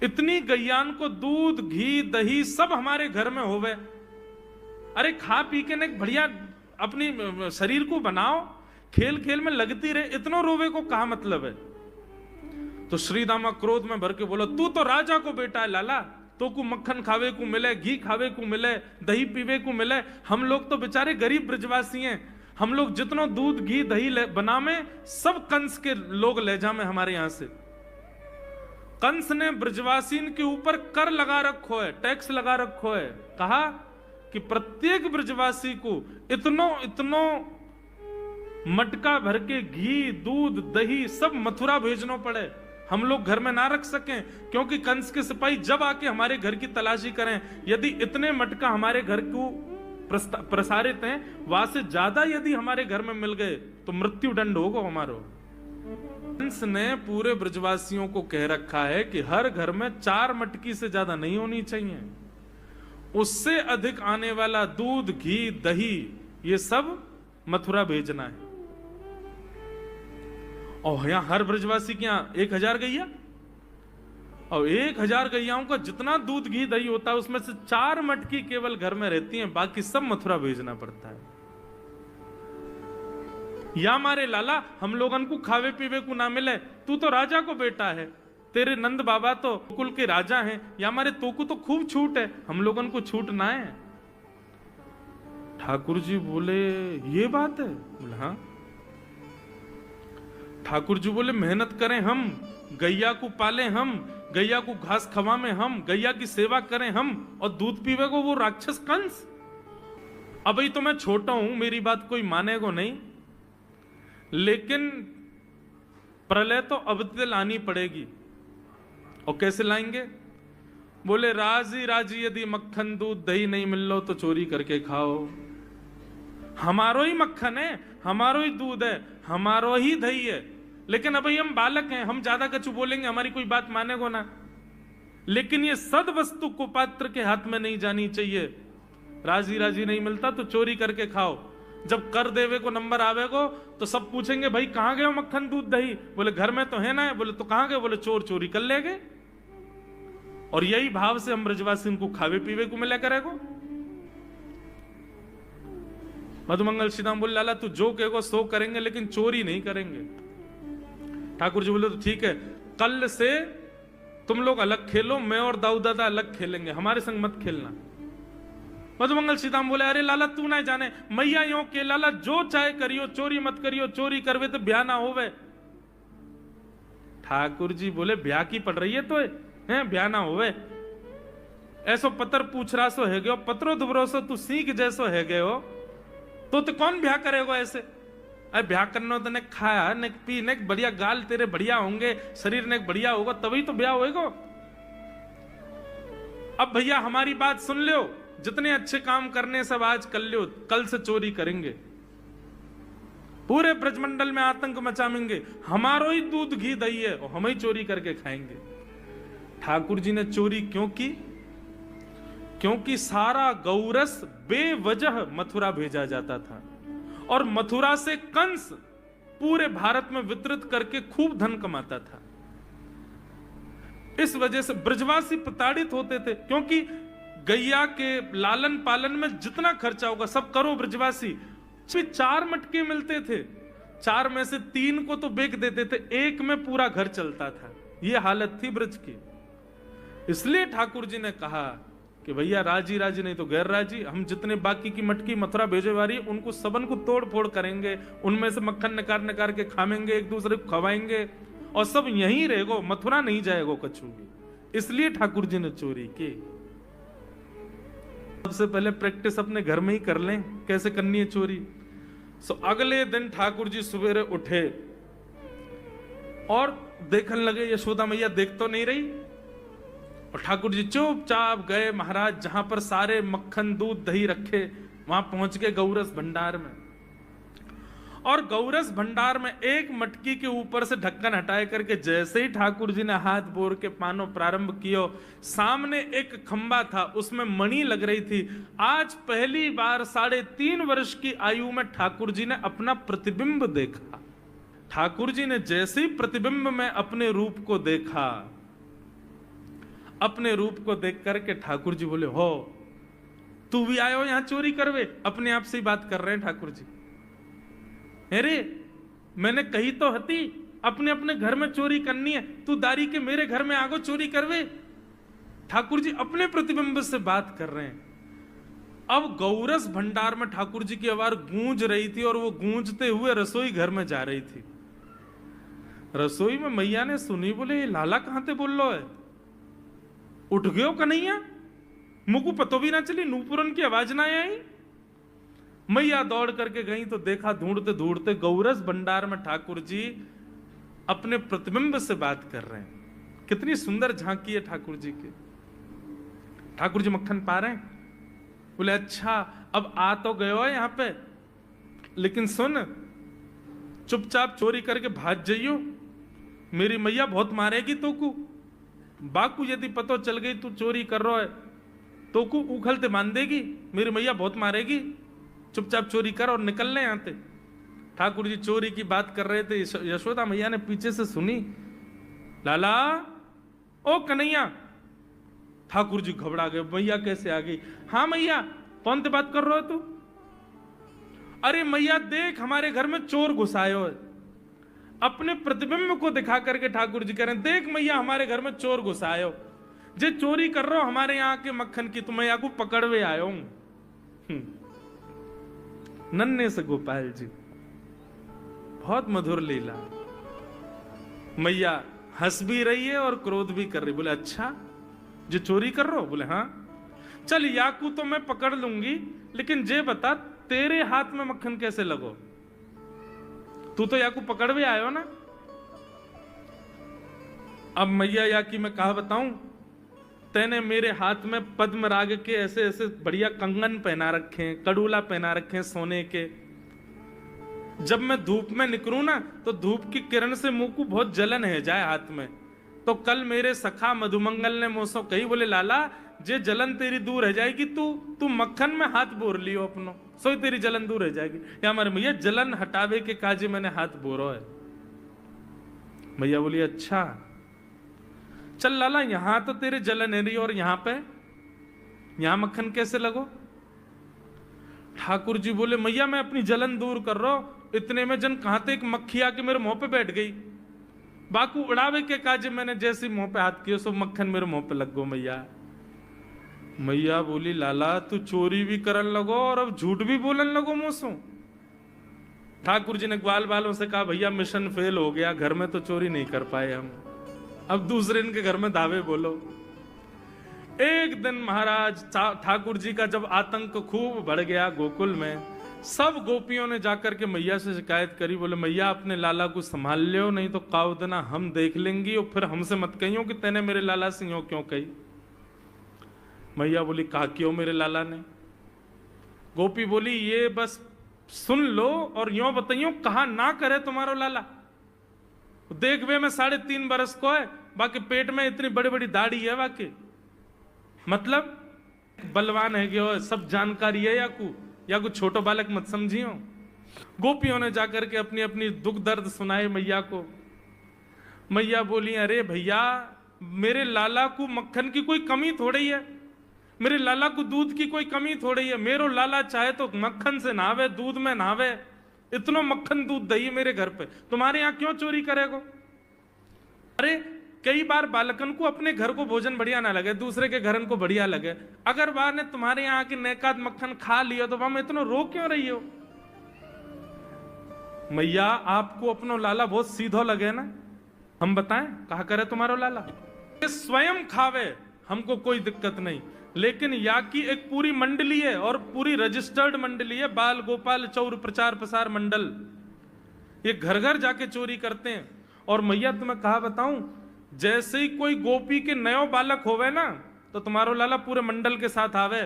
इतनी गैयान को दूध घी दही सब हमारे घर में होवे। अरे खा पी के ने बढ़िया अपनी शरीर को बनाओ, खेल खेल में लगती रहे, इतना रोवे को कहा मतलब है? तो श्रीदामा क्रोध में भर के बोला, तू तो राजा को बेटा है लाला, तो को मक्खन खावे को मिले, घी खावे को मिले, दही पीवे को मिले। हम लोग तो बेचारे गरीब ब्रजवासी हैं। हम लोग जितना दूध घी दही बना में सब कंस के लोग ले जा में हमारे यहां से। कंस ने ब्रजवासीन के ऊपर कर लगा रखो है, टैक्स लगा रखो है। कहा कि प्रत्येक ब्रजवासी को इतनो मटका भर के घी दूध दही सब मथुरा भेजना पड़े, हम लोग घर में ना रख सकें। क्योंकि कंस के सिपाही जब आके हमारे घर की तलाशी करें, यदि इतने मटका हमारे घर को प्रसारित हैं, वहां से ज्यादा यदि हमारे घर में मिल गए तो मृत्यु दंड होगा हमारो। कंस ने पूरे ब्रजवासियों को कह रखा है कि हर घर में 4 मटकी से ज्यादा नहीं होनी चाहिए। उससे अधिक आने वाला दूध घी दही ये सब मथुरा भेजना है। और यहां हर ब्रजवासी के यहां 1000 गैया, और 1000 गैयाओं का जितना दूध घी दही होता है उसमें से 4 मटकी केवल घर में रहती हैं, बाकी सब मथुरा भेजना पड़ता है। या मारे लाला हम लोगन को खावे पीवे को ना मिले, तू तो राजा को बेटा है, तेरे नंद बाबा तो कुल के राजा हैं, या मारे तो को तो खूब छूट है, हम लोगन को छूट ना है। ठाकुर जी बोले, ये बात है? बोले हाँ। ठाकुर जी बोले, मेहनत करें हम, गैया को पाले हम, गैया को घास खवा में हम, गैया की सेवा करें हम, और दूध पीवे को वो राक्षस कंस। अभी तो मैं छोटा हूं, मेरी बात कोई मानेगा नहीं, लेकिन प्रलय तो अब तक लानी पड़ेगी। और कैसे लाएंगे? बोले, राजी राजी यदि मक्खन दूध दही नहीं मिल लो तो चोरी करके खाओ। हमारो ही मक्खन है, हमारो ही दूध है, हमारो ही दही है, लेकिन अभी हम बालक हैं, हम ज्यादा कछु बोलेंगे हमारी कोई बात मानेगो ना। लेकिन ये सद वस्तु को पात्र के हाथ में नहीं जानी चाहिए। राजी राजी नहीं मिलता तो चोरी करके खाओ। जब कर देवे को नंबर आवेगो तो सब पूछेंगे, भाई कहां गए हो मक्खन दूध दही? बोले घर में तो है ना। बोले तो कहां गए? बोले चोर चोरी कर ले गए। और यही भाव से हम ब्रजवासी को खावे पीवे को मिला करेगो। मधुमंगल श्रीदाम बोले, लाला तू जो कहेगो सो करेंगे, लेकिन चोरी नहीं करेंगे। ठाकुर जी बोले, तो ठीक है, कल से तुम लोग अलग खेलो, मैं और दाऊ दादा अलग खेलेंगे, हमारे संग मत खेलना। मधुमंगल सीताम बोले, अरे लाला तू ना जाने, मैया यो के लाला जो चाहे करियो, चोरी मत करियो, चोरी करवे तो ब्याह ना होवे। ठाकुर जी बोले, ब्याह की पड़ रही है तो है, ब्याह ना होवे। ऐसो पत्र पूछ रहा सो है गयो, पत्रो दुबरो सो तू सीख जैसो है गयो, तो कौन ब्याह करेगा ऐसे? अरे ब्याह करना तो ने खाया ने पी ने बढ़िया, गाल तेरे बढ़िया होंगे, शरीर ने बढ़िया होगा, तभी तो ब्याह होएगा। अब भैया हमारी बात सुन लो, जितने अच्छे काम करने सब आज कर लो, कल से चोरी करेंगे, पूरे ब्रजमंडल में आतंक मचाएंगे, हमारो ही दूध घी दही है और हम ही चोरी करके खाएंगे। ठाकुर जी ने चोरी क्यों की? क्योंकि सारा गौरस बेवजह मथुरा भेजा जाता था, और मथुरा से कंस पूरे भारत में वितरित करके खूब धन कमाता था। इस वजह से ब्रजवासी प्रताड़ित होते थे, क्योंकि गैया के लालन पालन में जितना खर्चा होगा सब करो ब्रजवासी। 4 मटके मिलते थे, 4 में से 3 को तो बेच देते थे, 1 में पूरा घर चलता था। यह हालत थी ब्रज की। इसलिए ठाकुर जी ने कहा कि भैया राजी राजी नहीं तो गैर राजी, हम जितने बाकी की मटकी मथुरा भेजे वाली उनको सबन को तोड़ फोड़ करेंगे, उनमें से मक्खन निकाल निकाल के खाएंगे, एक दूसरे को खवाएंगे और सब यहीं रहेगो, मथुरा नहीं जाएगो कछु भी। इसलिए ठाकुर जी ने चोरी की। सबसे पहले प्रैक्टिस अपने घर में ही कर लें कैसे करनी है चोरी। सो अगले दिन ठाकुर जी सवेरे उठे और देखने लगे यशोदा मैया देख तो नहीं रही, और ठाकुर जी चुपचाप गए महाराज जहां पर सारे मक्खन दूध दही रखे, वहां पहुंच गए गौरस भंडार में। और गौरस भंडार में एक मटकी के ऊपर से ढक्कन हटाए करके जैसे ही ठाकुर जी ने हाथ बोर के पानो प्रारंभ किया, सामने एक खंबा था, उसमें मणि लग रही थी। आज पहली बार 3.5 वर्ष की आयु में ठाकुर जी ने अपना प्रतिबिंब देखा। ठाकुर जी ने जैसे ही प्रतिबिंब में अपने रूप को देखा, अपने रूप को देख करके ठाकुर जी बोले, हो तू भी आयो यहां चोरी करवे? अपने आप से ही बात कर रहे हैं ठाकुर जी। अरे मैंने कही तो हती अपने अपने घर में चोरी करनी है, तू दारी के मेरे घर में आगो चोरी करवे? ठाकुर जी अपने प्रतिबिंब से बात कर रहे हैं। अब गौरस भंडार में ठाकुर जी की आवाज गूंज रही थी और वो गूंजते हुए रसोई घर में जा रही थी। रसोई में मैया ने सुनी, बोले ये लाला कहां थे बोल लो है, उठ गयो कन्हैया? मुझको पतो भी ना चली, नूपुरन की आवाज ना आई। मैया दौड़ करके गई तो देखा ढूंढते ढूंढते गौरस भंडार में ठाकुर जी अपने प्रतिबिंब से बात कर रहे हैं। कितनी सुंदर झांकी है ठाकुर जी की। ठाकुर जी मक्खन पा रहे हैं। बोले अच्छा अब आ तो गयो है यहां पे, लेकिन सुन चुपचाप चोरी करके भाग जाइयो, मेरी मैया बहुत मारेगी तो को। बाकू यदि पतो चल गई तू चोरी कर रहा है तो को उखलते मान देगी, मेरी मैया बहुत मारेगी। चुपचाप चोरी कर और निकल ले यहां से। ठाकुर जी चोरी की बात कर रहे थे, यशोदा मैया ने पीछे से सुनी, लाला ओ कन्हैया। ठाकुर जी घबरा गए, मैया कैसे आ गई? हाँ मैया, कौन से बात कर रहे हो तू? अरे मैया देख हमारे घर में चोर घुसायो है। अपने प्रतिबिंब को दिखा करके ठाकुर जी कह रहे हैं, देख मैया हमारे घर में चोर घुसायो, जे चोरी कर रहे हो हमारे यहाँ के मक्खन की, तो मैया को पकड़वे आयो हूं। नन्हे से गोपाल जी, बहुत मधुर लीला। मैया हंस भी रही है और क्रोध भी कर रही। बोले अच्छा जो चोरी कर रहे हो? बोले हाँ। चल याकू तो मैं पकड़ लूंगी, लेकिन जे बता तेरे हाथ में मक्खन कैसे लगो? तू तो याकू पकड़वे आयो ना। अब मैया याकी मैं कहा बताऊं, तेने मेरे हाथ में पद्म राग के ऐसे ऐसे बढ़िया कंगन पहना रखे हैं, कड़ूला पहना रखे हैं सोने के। जब मैं धूप में निकलूं ना तो धूप की किरण से मुंह को बहुत जलन है जाए हाथ में। तो कल मेरे सखा मधुमंगल ने मुझसे कही, बोले लाला जे जलन तेरी दूर रह जाएगी, तू मक्खन में हाथ बोर लियो अपनो, सोई तेरी जलन दूर रह जाएगी। या हमारे मैया जलन हटावे के काजे मैंने हाथ बोरो है। मैया बोली अच्छा चल लाला, यहां तो तेरे जलन है रही और यहां मक्खन कैसे लगो? ठाकुर जी बोले मैया मैं अपनी जलन दूर कर रहा हूं। इतने में जन कहां थे एक मक्खी आके मेरे मुंह पे बैठ गई। बाकू उड़ावे के काजे मैंने जैसे मुंह पे हाथ किया सो मक्खन मेरे मुंह पे लग गो। मैया बोली लाला तू चोरी भी करन लगो और अब झूठ भी बोलन लगो मुझसे। ठाकुर जी ने ग्वाल बालों से कहा भैया मिशन फेल हो गया, घर में तो चोरी नहीं कर पाए हम, अब दूसरे इनके घर में दावे बोलो। एक दिन महाराज ठाकुर जी का जब आतंक खूब बढ़ गया गोकुल में, सब गोपियों ने जाकर के मैया से शिकायत करी। बोले मैया अपने लाला को संभाल लियो, नहीं तो काउदना हम देख लेंगी और फिर हमसे मत कहियो कि तेने मेरे लाला से यूं क्यों कही। मैया बोली कहा क्यों मेरे लाला ने? गोपी बोली ये बस सुन लो और यूं बताइयो कहा ना करे तुम्हारो लाला। देख वे मैं 3.5 बरस को है, बाकी पेट में इतनी बड़ी बड़ी दाढ़ी है, बाकी मतलब बलवान है कि सब जानकारी है या कुछ छोटो बालक मत समझियो। गोपियों ने जाकर के अपनी अपनी दुख दर्द सुनाए मैया को। मैया बोली अरे भैया मेरे लाला को मक्खन की कोई कमी थोड़ी है, मेरे लाला को दूध की कोई कमी थोड़ी है। मेरो लाला चाहे तो मक्खन से नहावे, दूध में नहावे, इतना मक्खन दूध दही मेरे घर पे, तुम्हारे यहां क्यों चोरी करेगो? अरे कई बार बालकन को अपने घर को भोजन बढ़िया ना लगे, दूसरे के घरन को बढ़िया लगे। अगर बार ने तुम्हारे यहाँ की नेकाद मक्खन खा लियो तो वहां इतना रो क्यों रही हो? मैया आपको अपनो लाला बहुत सीधो लगे ना, हम बताएं कहा करे तुम्हारो लाला? स्वयं खावे हमको कोई दिक्कत नहीं, लेकिन या की एक पूरी मंडली है और पूरी रजिस्टर्ड मंडली है, बाल गोपाल चौर प्रचार प्रसार मंडल, ये घर घर जाके चोरी करते हैं। और मैया तुम्हें कहा बताऊं, जैसे ही कोई गोपी के नयो बालक होवे ना तो तुम्हारो लाला पूरे मंडल के साथ आवे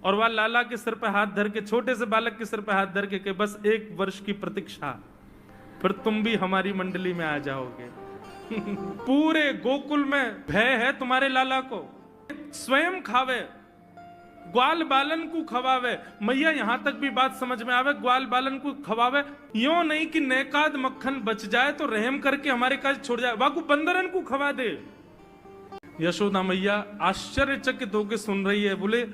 और वह लाला के सिर पे हाथ धर के, छोटे से बालक के सिर पे हाथ धर के बस 1 वर्ष की प्रतीक्षा, फिर तुम भी हमारी मंडली में आ जाओगे। पूरे गोकुल में भय है तुम्हारे लाला को, स्वयं खावे, ग्वाल बालन को खवावे। मैया यहां तक भी बात समझ में आवे, ग्वाल बालन को खवावे, यो नहीं कि नेकाद मक्खन बच जाए तो रहम करके हमारे काज छोड़ जाए, वाकू बंदरन को खवा दे। यशोदा मैया आश्चर्यचकित होकर सुन रही है, बोले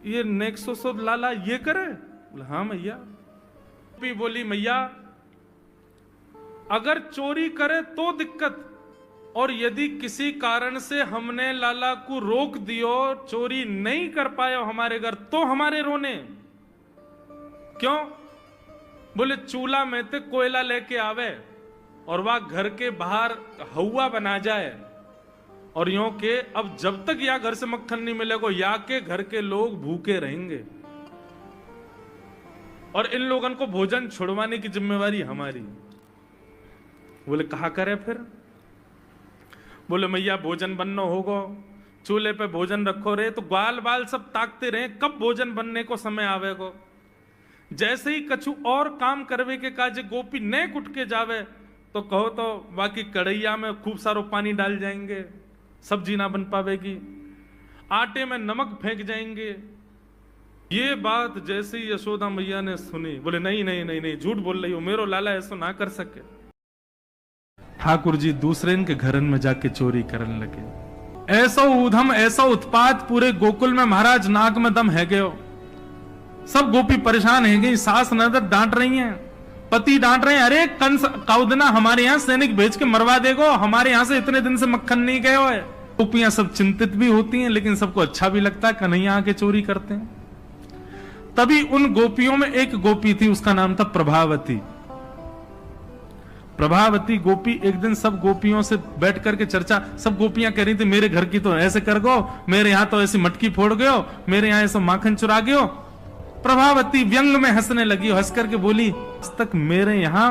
ये नेक्सो लाला ये करे? बोले हाँ मैया। बोली मैया अगर चोरी करे तो दिक्कत, और यदि किसी कारण से हमने लाला को रोक दियो, चोरी नहीं कर पाए हमारे घर, तो हमारे रोने क्यों? बोले चूल्हा में ते कोयला लेके आवे और वह घर के बाहर हवा बना जाए, और यूं के अब जब तक या घर से मक्खन नहीं मिलेगा या के घर के लोग भूखे रहेंगे, और इन लोगों को भोजन छुड़वाने की जिम्मेवारी हमारी। बोले कहा करे फिर? बोले मैया भोजन बनना होगा, चूल्हे पे भोजन रखो रे, तो ग्वाल बाल सब ताकते रहे कब भोजन बनने को समय आवेगो। जैसे ही कछु और काम करवे के काजे गोपी न कुट के जावे तो कहो तो बाकी कढ़ैया में खूब सारो पानी डाल जाएंगे, सब्जी ना बन पावेगी, आटे में नमक फेंक जाएंगे। ये बात जैसे ही यशोदा मैया ने सुनी, बोले नहीं नहीं नहीं नहीं, झूठ बोल रही हो, मेरो लाला ऐसा ना कर सके। ठाकुर जी दूसरे के घरन में जाके चोरी करने लगे। ऐसा ऊधम ऐसा उत्पात पूरे गोकुल में, महाराज नाक में दम है गयो। सब गोपी परेशान है गई, सास नजर डांट रही हैं, पति डांट रहे हैं, अरे कंस कौदना हमारे यहाँ सैनिक भेज के मरवा देगो, हमारे यहाँ से इतने दिन से मक्खन नहीं गयो है। गोपियां सब चिंतित भी होती हैं, लेकिन सबको अच्छा भी लगता है, कन्हैया आके चोरी करते हैं। तभी उन गोपियों में एक गोपी थी, उसका नाम था प्रभावती। प्रभावती गोपी एक दिन सब गोपियों से बैठ करके चर्चा, सब गोपियां कह रही थी मेरे घर की तो ऐसे कर गो, मेरे यहाँ तो ऐसी मटकी फोड़ गयो, मेरे यहाँ ऐसा माखन चुरा गयो। प्रभावती व्यंग में हंसने लगी, हंस करके बोली आज तक मेरे यहाँ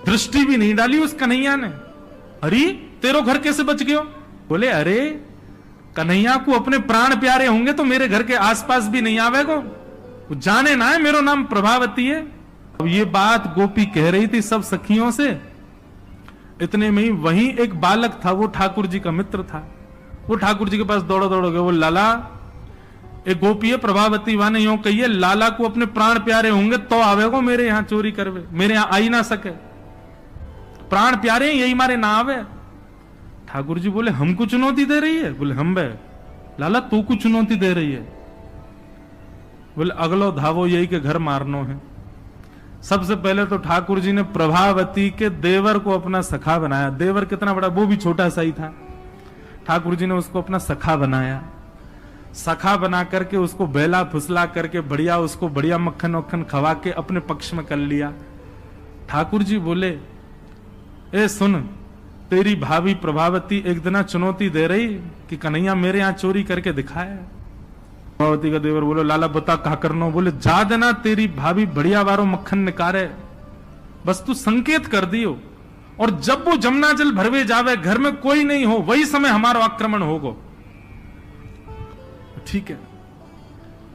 दृष्टि भी नहीं डाली उस कन्हैया ने, अरे तेरो घर कैसे बच गयो? बोले अरे कन्हैया को अपने प्राण प्यारे होंगे तो मेरे घर के आसपास भी नहीं आवेगो, जाने ना है मेरो नाम प्रभावती है। अब ये बात गोपी कह रही थी सब सखियों से, इतने में ही वहीं एक बालक था, वो ठाकुर जी का मित्र था। वो ठाकुर जी के पास दौड़ो दौड़ो गए, वो लाला एक गोपी है प्रभावती, वाने यूं कहिए लाला को अपने प्राण प्यारे होंगे तो आवेगो मेरे यहाँ चोरी करवे, मेरे यहाँ आई ना सके, प्राण प्यारे यही मारे ना आवे। ठाकुर जी बोले हमको चुनौती दे रही है? बोले हम बे लाला तू को चुनौती दे रही है? बोले अगलो धावो यही के घर मारनो है। सबसे पहले तो ठाकुर जी ने प्रभावती के देवर को अपना सखा बनाया। देवर कितना बड़ा, वो भी छोटा सा ही था। ठाकुर जी ने उसको अपना सखा बनाया। सखा बना करके उसको बेला फुसला करके बढ़िया उसको बढ़िया मक्खन वक्खन खवा के अपने पक्ष में कर लिया। ठाकुर जी बोले ए सुन, तेरी भाभी प्रभावती एक दिन चुनौती दे रही कि कन्हैया मेरे यहाँ चोरी करके दिखाया। प्रभावती का देवर बोलो लाला बता कहा करनो? बोले जा देना तेरी भाभी बढ़िया वारो मक्खन निकारे, बस तू संकेत कर दियो, और जब वो जमुना जल भरवे जावे घर में कोई नहीं हो वही समय हमारा आक्रमण होगो। ठीक है।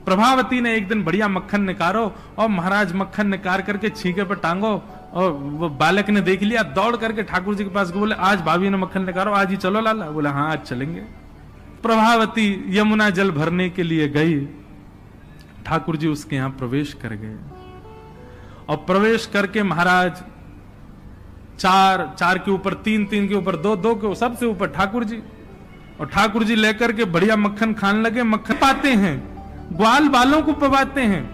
प्रभावती ने एक दिन बढ़िया मक्खन निकारो और महाराज मक्खन निकाल करके छींके पर टांगो, और वो बालक ने देख लिया, दौड़ करके ठाकुर जी के पास बोले आज भाभी ने मक्खन निकालो, आज ही चलो लाला। बोला हाँ आज चलेंगे। प्रभावती यमुना जल भरने के लिए गई, ठाकुर जी उसके यहां प्रवेश कर गए, और प्रवेश करके महाराज चार के ऊपर तीन के ऊपर दो के सबसे ऊपर ठाकुर जी, और ठाकुर जी लेकर के बढ़िया मक्खन खाने लगे। मक्खन पाते हैं, ग्वाल बालों को पवाते हैं,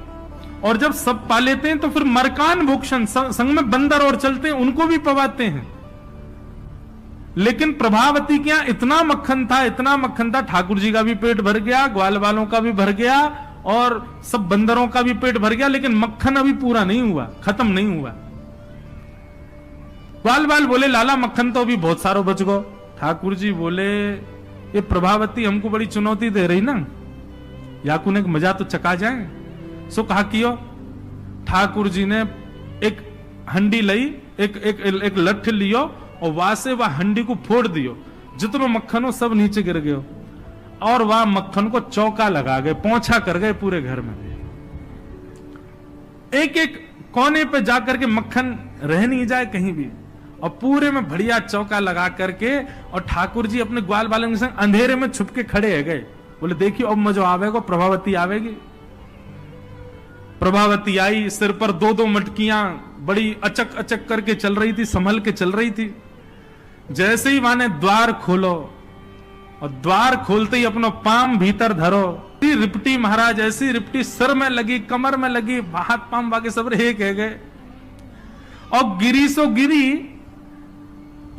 और जब सब पा लेते हैं तो फिर मरकान भोक्षण संग में बंदर और चलते हैं उनको भी पवाते हैं। लेकिन प्रभावती के यहां इतना मक्खन था, इतना मक्खन था, ठाकुर जी का भी पेट भर गया, ग्वाल वालों का भी भर गया और सब बंदरों का भी पेट भर गया, लेकिन मक्खन अभी पूरा नहीं हुआ, खत्म नहीं हुआ। ग्वाल वाल बोले लाला मक्खन तो अभी बहुत सारो बच गो। ठाकुर जी बोले ये प्रभावती हमको बड़ी चुनौती दे रही ना, याकून एक मजा तो चका जाए। सो कहा कियो, ठाकुर जी ने एक हंडी लई, एक लठ लियो और वहां से वह हंडी को फोड़ दियो, जितनो मक्खन हो सब नीचे गिर गयो और वह मक्खन को चौका लगा गए, पोंछा कर गए पूरे घर में। एक एक कोने पे जाकर के मक्खन रह नहीं जाए कहीं भी, और पूरे में बढ़िया चौका लगा करके, और ठाकुर जी अपने ग्वाल वालों के संग अंधेरे में छुप के खड़े है गए। बोले देखियो अब मजा आवेगा, प्रभावती आवेगी। प्रभावती आई, सिर पर दो दो मटकियां बड़ी अचक अचक करके चल रही थी, संभल के चल रही थी। जैसे ही वहां ने द्वार खोलो और द्वार खोलते ही अपना पाम भीतर धरो, रिपटी महाराज, ऐसी रिपटी सिर में लगी, कमर में लगी, हाथ पाम बाके सब एक है गए। और गिरी सो गिरी,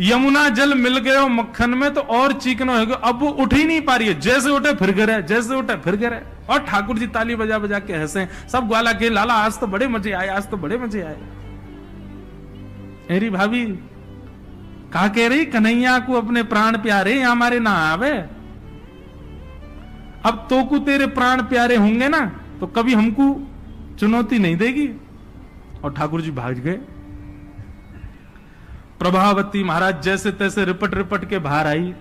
यमुना जल मिल गए मक्खन में तो और चीकनो हो गया। अब वो उठ ही नहीं पा रही है, जैसे उठे फिर गिरे, जैसे उठे फिर गिरे। और ठाकुर जी ताली बजा बजा के हंसे, सब ग्वाला के लाला आज तो बड़े मजे आए, आज तो बड़े मजे आए। मेरी भाभी कहा कह रही, कन्हैया को अपने प्राण प्यारे हमारे ना आवे। अब तो को तेरे प्राण प्यारे होंगे ना तो कभी हमको चुनौती नहीं देगी। और ठाकुर जी भाग गए। प्रभावती महाराज जैसे तैसे रिपट रिपट के बाहर आई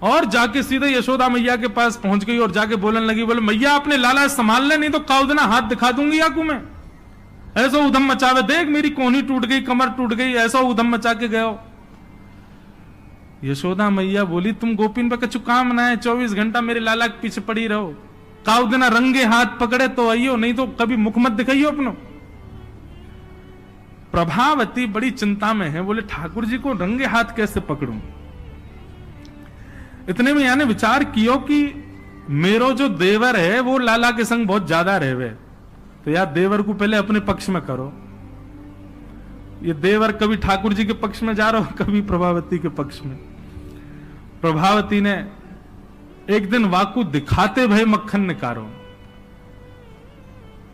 और जाके सीधे यशोदा मैया के पास पहुंच गई और जाके बोलने लगी, बोले मैया अपने लाला संभाल ले, नहीं तो काउदना हाथ दिखा दूंगी आकू में। ऐसा उधम मचावे, देख मेरी कोहनी टूट गई, कमर टूट गई, ऐसा उधम मचा के गयो। यशोदा मैया बोली तुम गोपिन पे कछु काम ना है, 24 घंटा मेरे लाला के पीछे पड़ी रहो, काउदना रंगे हाथ पकड़े तो आइयो, नहीं तो कभी मुख मत दिखाइयो अपनो। प्रभावती बड़ी चिंता में है, बोले ठाकुर जी को रंगे हाथ कैसे पकड़ूं। इतने में यानी विचार कियो कि मेरो जो देवर है वो लाला के संग बहुत ज्यादा रहवे, तो यार देवर को पहले अपने पक्ष में करो। ये देवर कभी ठाकुर जी के पक्ष में जा रहा हो, कभी प्रभावती के पक्ष में। प्रभावती ने एक दिन वाकू दिखाते भय मक्खन निकारो,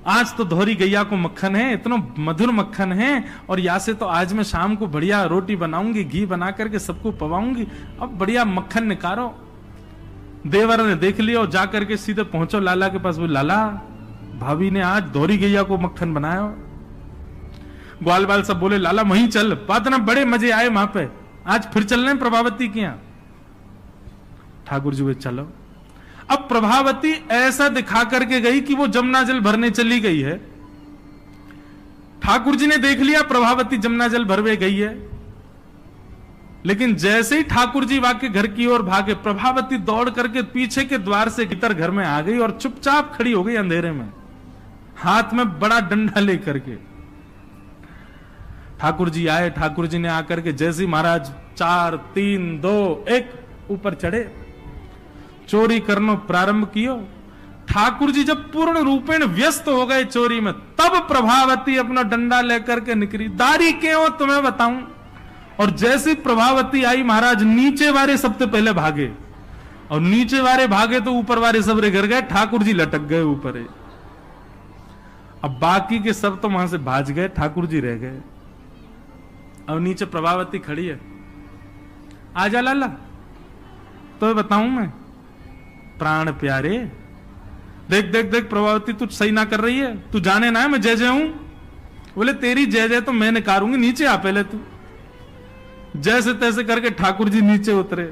आज तो धोरी गैया को मक्खन है, इतना मधुर मक्खन है, और या से तो आज मैं शाम को बढ़िया रोटी बनाऊंगी, घी बना करके सबको पवाऊंगी, अब बढ़िया मक्खन निकारो। देवर ने देख लिया और जाकर के सीधे पहुंचो लाला के पास, बोले लाला भाभी ने आज धोरी गैया को मक्खन बनाया। ग्वाल बाल सब बोले लाला वहीं चल, बात ना बड़े मजे आए वहां पे, आज फिर चल रहे प्रभावती के यहां। ठाकुर जी बोले चलो। अब प्रभावती ऐसा दिखा करके गई कि वो जमुना जल भरने चली गई है। ठाकुर जी ने देख लिया प्रभावती जमुना जल भरवे गई है, लेकिन जैसे ही ठाकुर जी वाके घर की ओर भागे, प्रभावती दौड़ करके पीछे के द्वार से भीतर घर में आ गई और चुपचाप खड़ी हो गई अंधेरे में, हाथ में बड़ा डंडा लेकर के। ठाकुर जी आए, ठाकुर जी ने आकर के जैसे ही महाराज 4 3 2 1 ऊपर चढ़े, चोरी करना प्रारंभ कियो। ठाकुर जी जब पूर्ण रूपेण व्यस्त हो गए चोरी में, तब प्रभावती अपना डंडा लेकर के निकली। दारी के हो तुम्हें बताऊं। और जैसे प्रभावती आई, महाराज नीचे वाले सबसे पहले भागे, और नीचे वाले भागे तो ऊपर वाले सब गिर गए, ठाकुर जी लटक गए ऊपर। अब बाकी के सब तो वहां से भाज गए, ठाकुर जी रह गए। अब नीचे प्रभावती खड़ी है, आजा लाला तो बताऊं मैं, प्राण प्यारे देख देख देख प्रभावती तू सही ना कर रही है, तू जाने ना है मैं जय जय हूं। बोले तेरी जय जय तो मैं निकारूंगी, नीचे आ पहले तू। जैसे तैसे करके ठाकुर जी नीचे उतरे।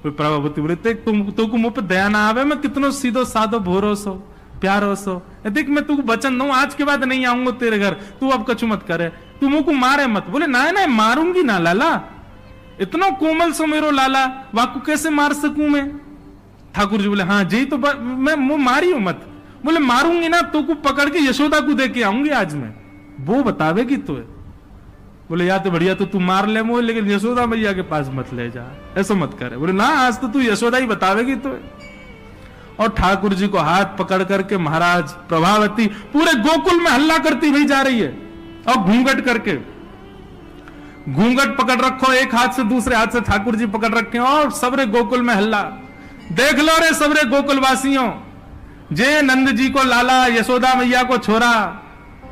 प्रभावती बोले देख तू को मुंह पे दया ना आवे, मैं कितनो सीधो साधो भोरो सो प्यारो सो, देख मैं तू वचन दूं आज के बाद नहीं आऊंगा तेरे घर, तू अब कछु मत करे, तू मुंह को मारे मत। बोले ना ना मारूंगी ना लाला, इतना कोमल सो मेरो लाला, वाकू कैसे मार सकूं मैं। ठाकुर जी बोले हाँ जी तो मैं मुंह मारी हूं मत। बोले मारूंगी ना तो को पकड़ के यशोदा को दे के आऊंगी आज मैं, वो बतावेगी तो। बोले या तो बढ़िया तो तू मार ले मुझे, लेकिन यशोदा मैया के पास मत ले जा, ऐसा मत करे। बोले ना आज तो तू यशोदा ही बतावेगी तो। और ठाकुर जी को हाथ पकड़ करके महाराज प्रभावती पूरे गोकुल में हल्ला करती हुई जा रही है और घूंघट करके। घूंघट पकड़ रखो, एक हाथ से दूसरे हाथ से ठाकुर जी पकड़ रखे और सबरे गोकुल में हल्ला। देख लो रे सबरे गोकुल वासियों, जे नंद जी को लाला, यशोदा मैया को छोरा,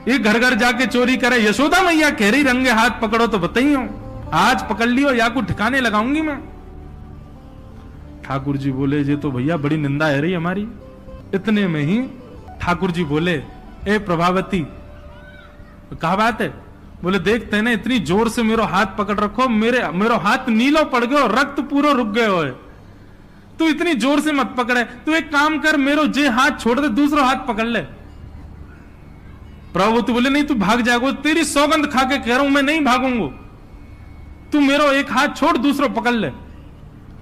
ये घर घर जाके चोरी करे। यशोदा मैया कह रही रंगे हाथ पकड़ो तो बताइयो, आज पकड़ लियो या को ठिकाने लगाऊंगी मैं। ठाकुर जी बोले ये तो भैया बड़ी निंदा है रही हमारी। इतने में ही ठाकुर जी बोले, ए प्रभावती, कहा बात है? बोले देखते ना इतनी जोर से मेरो हाथ पकड़ रखो, मेरो हाथ नीलो पड़ गयो, रक्त पूरा रुक गयो है। तू इतनी जोर से मत पकड़े, तू एक काम कर, मेरो जे हाथ छोड़ दे, दूसरा हाथ पकड़ ले। प्रभावती बोले नहीं तू भाग जाएगो, तेरी सौगंध खा के कह रहा हूं मैं नहीं भागूंगा, तू मेरो एक हाथ छोड़ दूसरा पकड़ ले।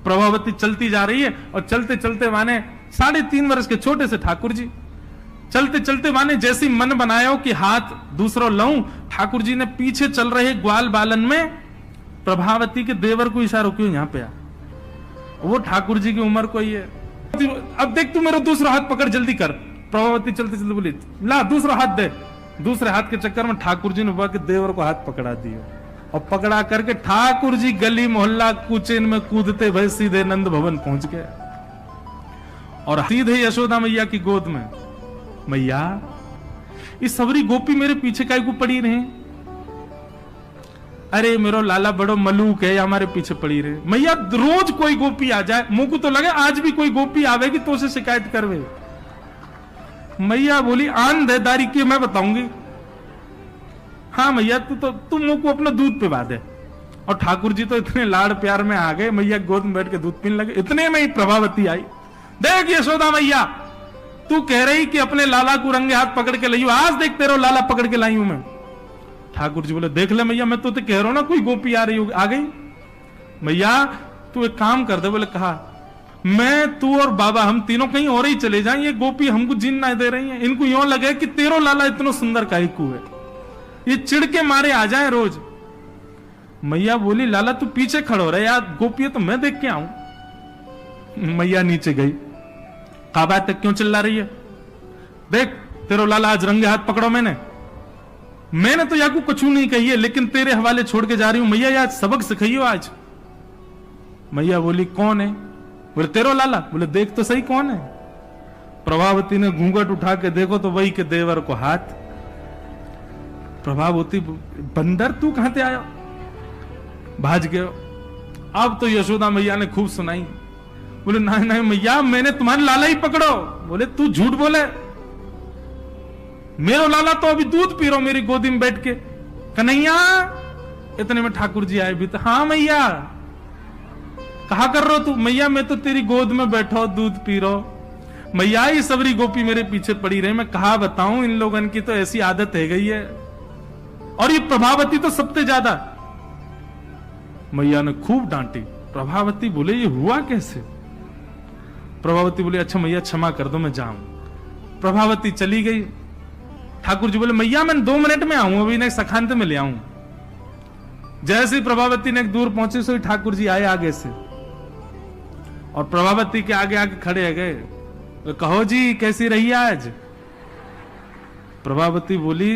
प्रभावती चलती जा रही है और चलते चलते माने 3.5 वर्ष के छोटे से ठाकुर जी चलते चलते माने जैसी मन बनायो कि हाथ दूसरा लाऊं, ठाकुर जी ने पीछे चल रहे ग्वाल बालन में प्रभावती के देवर को इशारा क्यों यहां पे आ, वो ठाकुर जी की उम्र कोई है। अब देख तू मेरा दूसरा हाथ पकड़ जल्दी कर। प्रभावती चलते चलते बोली ला दूसरा हाथ दे। दूसरे हाथ के चक्कर में ठाकुर जी ने वह के देवर को हाथ पकड़ा दिया और पकड़ा करके ठाकुर जी गली मोहल्ला कुचेन में कूदते भय सीधे नंद भवन पहुंच गए और सीधे यशोदा मैया की गोद में। मैया इस सबरी गोपी मेरे पीछे काहे को पड़ी रहे? अरे मेरो लाला बड़ो मलूक है, हमारे पीछे पड़ी रहे। मैया रोज कोई गोपी आ जाए, मुंह को तो लगे आज भी कोई गोपी आवेगी तो उसे शिकायत करवे। मैया बोली आंधेदारी की मैं बताऊंगी। हाँ मैया तू मुंह को अपना दूध पिला दे। और ठाकुर जी तो इतने लाड़ प्यार में आ गए, मैया गोद में बैठ के दूध पीने लगे। इतने में ही प्रभावती आई, देख यशोदा मैया तू कह रही कि अपने लाला को रंगे हाथ पकड़ के लाई, आज देख तेरा लाला पकड़ के लाई हूं मैं। ठाकुर जी बोले देख ले मैया मैं तो कह रहा हूं ना कोई गोपी आ रही होगी, आ गई। मैया तू एक काम कर दे। बोले कहा मैं तू और बाबा हम तीनों कहीं और ही चले जाएं, ये गोपी हमको जीन ना दे रही है, इनको यूं लगे कि तेरो लाला इतना सुंदर काईकू है, ये चिढ़ के मारे आ जाए रोज। मैया बोली लाला तू पीछे खड़ो रहे यार, गोपी है तो मैं देख के आऊं। मैया नीचे गई, कहा बात क्यों चिल्ला रही है? देख तेरो लाला आज रंगे हाथ पकड़ो। मैंने तो याकू कुछ नहीं कही है, लेकिन तेरे हवाले छोड़ के जा रही हूं। मैया यार सबक सिखाइयो आज। मैया बोली कौन है? बोले तेरो लाला। बोले देख तो सही कौन है। प्रभावती ने घूंघट उठा के देखो तो वही के देवर को हाथ। प्रभावती बंदर तू कहां से आयो? भाज गयो। अब तो यशोदा मैया ने खूब सुनाई। बोले नहीं नहीं मैया मैंने तुम्हारे लाला ही पकड़ो। बोले तू झूठ बोले, मेरो लाला तो अभी दूध पी रहा मेरी गोदी में बैठ के। कन्हैया इतने में ठाकुर जी आए भी तो, हाँ मैया कहा कर रहे हो तू? मैया मैं तो तेरी गोद में बैठा दूध पी रहा। मैया ये सबरी गोपी मेरे पीछे पड़ी रहे, मैं कहा बताऊं इन लोगन की तो ऐसी आदत है गई है, और ये प्रभावती तो सबसे ज्यादा। मैया ने खूब डांटी। प्रभावती बोले ये हुआ कैसे? प्रभावती बोले अच्छा मैया क्षमा कर दो मैं जाऊं। प्रभावती चली गई। ठाकुर जी बोले मैया मैं 2 मिनट में आऊं, अभी ने सखांत में ले आऊं। जैसे ही प्रभावती ने दूर पहुंचे सो ठाकुर जी आए आगे से और प्रभावती के आगे आगे खड़े हो गए। तो कहो जी कैसी रही आज? प्रभावती बोली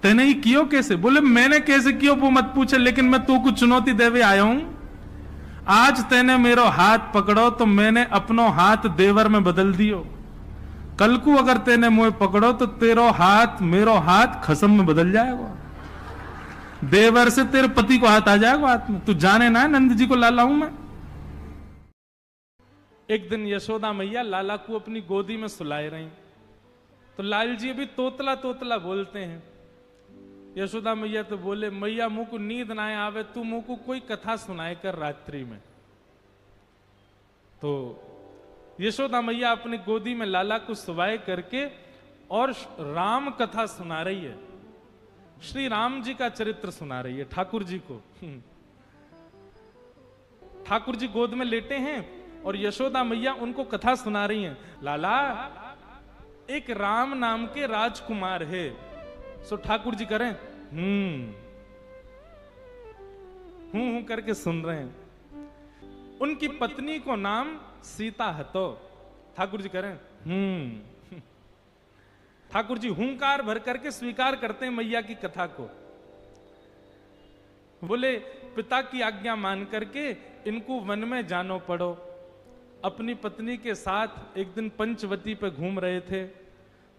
तेने ही कियो कैसे? बोले मैंने कैसे कियो वो मत पूछे, लेकिन मैं तू को चुनौती देवे आया हूं। आज तेने मेरो हाथ पकड़ो तो मैंने अपनो हाथ देवर में बदल दियो। कल को अगर तेने मुझे पकड़ो तो तेरो हाथ मेरो हाथ खसम में बदल जाएगा, देवर से तेरे पति को हाथ आ जाएगा हाथ में। तू जाने ना नंद जी को लाला हूं मैं। एक दिन यशोदा मैया लाला को अपनी गोदी में सुलाए रही, तो लाल जी अभी तोतला तोतला बोलते हैं। यशोदा मैया तो बोले मैया मुंह को नींद ना आवे, तू मुंह को कोई कथा सुनाए कर रात्रि में। तो यशोदा मैया अपनी गोदी में लाला को सुवाए करके और राम कथा सुना रही है, श्री राम जी का चरित्र सुना रही है ठाकुर जी को। ठाकुर जी गोद में लेटे हैं और यशोदा मैया उनको कथा सुना रही हैं। लाला एक राम नाम के राजकुमार है। सो ठाकुर जी करें हूं करके सुन रहे हैं। उनकी पत्नी को नाम सीता है। तो ठाकुर जी करें ठाकुर जी हुंकार भर करके स्वीकार करते हैं मैया की कथा को। बोले पिता की आज्ञा मान करके इनको वन में जानो पड़ो। अपनी पत्नी के साथ एक दिन पंचवती पे घूम रहे थे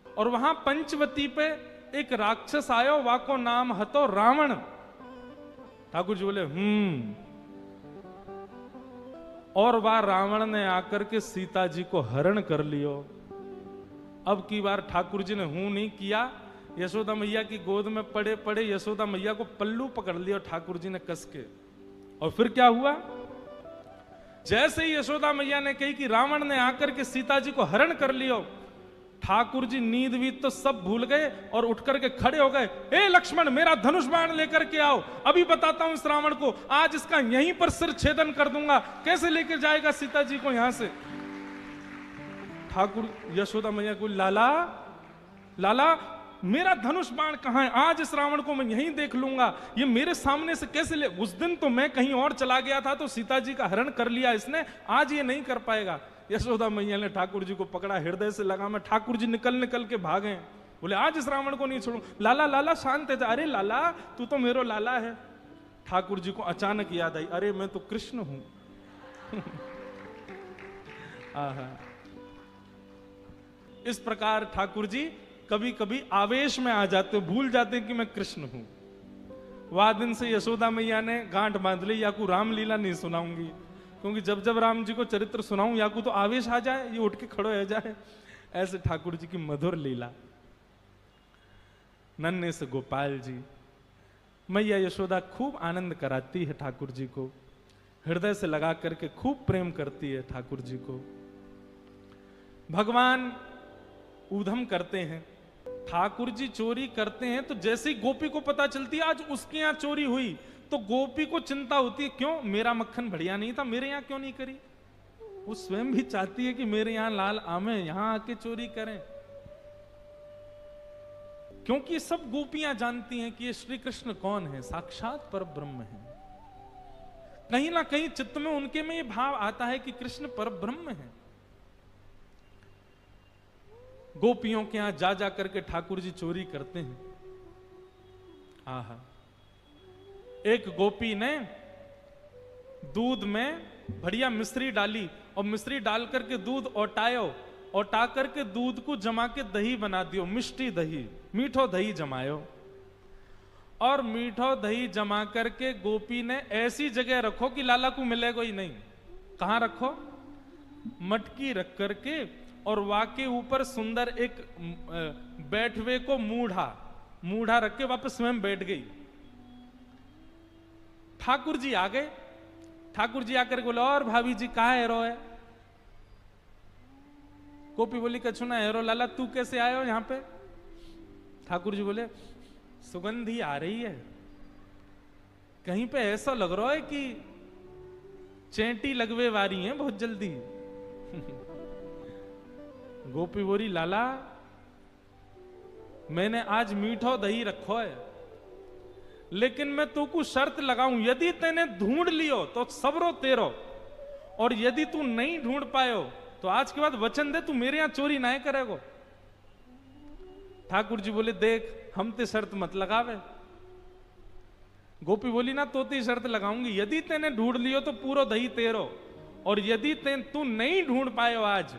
और वहां पंचवती पे एक राक्षस आयो, वाको नाम हतो रावण। ठाकुर जी बोले और वह रावण ने आकर के सीता जी को हरण कर लियो। अब की बार ठाकुर जी ने नहीं किया, यशोदा मैया की गोद में पड़े पड़े यशोदा मैया को पल्लू पकड़ लिया ठाकुर जी ने कस के। और फिर क्या हुआ, जैसे ही यशोदा मैया ने कही कि रावण ने आकर के सीता जी को हरण कर लियो, ठाकुर जी नींद वीत तो सब भूल गए और उठ करके खड़े हो गए। ए लक्ष्मण, मेरा धनुष बाण लेकर के आओ, अभी बताता हूं इस रावण को, आज इसका यहीं पर सिर छेदन कर दूंगा। कैसे लेकर जाएगा सीता जी को यहां से? ठाकुर यशोदा मैया को, लाला लाला मेरा धनुष बाण कहां है? आज इस रावण को मैं यहीं देख लूंगा, ये मेरे सामने से कैसे ले? उस दिन तो मैं कहीं और चला गया था तो सीता जी का हरण कर लिया इसने, आज ये नहीं कर पाएगा। यशोदा मैया ने ठाकुर जी को पकड़ा, हृदय से लगा में, ठाकुर जी निकल निकल के भागे। बोले आज इस रावण को नहीं छोड़ू। लाला लाला शांत है। अरे लाला, तू तो मेरो लाला है। ठाकुर जी को अचानक याद आई, अरे मैं तो कृष्ण हूं। इस प्रकार ठाकुर जी कभी कभी आवेश में आ जाते, भूल जाते कि मैं कृष्ण हूं। वह दिन से यशोदा मैया ने गांठ बांध ली, याकू रामलीला नहीं सुनाऊंगी, क्योंकि जब जब राम जी को चरित्र सुनाऊं याकू तो आवेश आ जाए, ये उठ के खड़ो हो जाए। ऐसे ठाकुर जी की मधुर लीला। नन्हे से गोपाल जी, मैया यशोदा खूब आनंद कराती है ठाकुर जी को, हृदय से लगा करके खूब प्रेम करती है ठाकुर जी को। भगवान ऊधम करते हैं, ठाकुर जी चोरी करते हैं, तो जैसे ही गोपी को पता चलती है आज उसके यहां चोरी हुई, तो गोपी को चिंता होती है, क्यों मेरा मक्खन बढ़िया नहीं था, मेरे यहां क्यों नहीं करी? वो स्वयं भी चाहती है कि मेरे यहां लाल आमे, यहां आके चोरी करें। क्योंकि सब गोपियां जानती हैं कि ये श्री कृष्ण कौन है, साक्षात पर ब्रह्म है। कहीं ना कहीं चित्त में उनके में ये भाव आता है कि कृष्ण पर ब्रह्म है। गोपियों के यहां जा जा करके ठाकुर जी चोरी करते हैं। आहा, एक गोपी ने दूध में बढ़िया मिश्री डाली और मिश्री डाल करके दूध ओटायो, ओटा करके दूध को जमा के दही बना दियो, मिष्टी दही, मीठो दही जमायो। और मीठो दही जमा करके गोपी ने ऐसी जगह रखो कि लाला को मिलेगा ही नहीं। कहां रखो? मटकी रख करके, और वाके ऊपर सुंदर एक बैठवे को मूढ़ा रख के वापस स्वयं बैठ गई। ठाकुर जी आ गए। ठाकुर जी आकर बोले, और भाभी जी कहा है रो है? गोपी बोली, कछु ना हेरो लाला, तू कैसे आए हो यहाँ पे? ठाकुर जी बोले, सुगंधी आ रही है, कहीं पे ऐसा लग रहा है कि चेंटी लगवे वारी है बहुत जल्दी। गोपी बोली, लाला मैंने आज मीठो दही रखो है, लेकिन मैं तू को शर्त लगाऊं, यदि तेने ढूंढ लियो तो सबरो तेरो, और यदि तू नहीं ढूंढ पायो तो आज के बाद वचन दे तू मेरे यहां चोरी नहीं करेगो। ठाकुर जी बोले, देख हम ते शर्त मत लगावे। गोपी बोली, ना तो ती शर्त लगाऊंगी, यदि तेने ढूंढ लियो तो पूरा दही तेरो, और यदि तू नहीं ढूंढ पायो आज,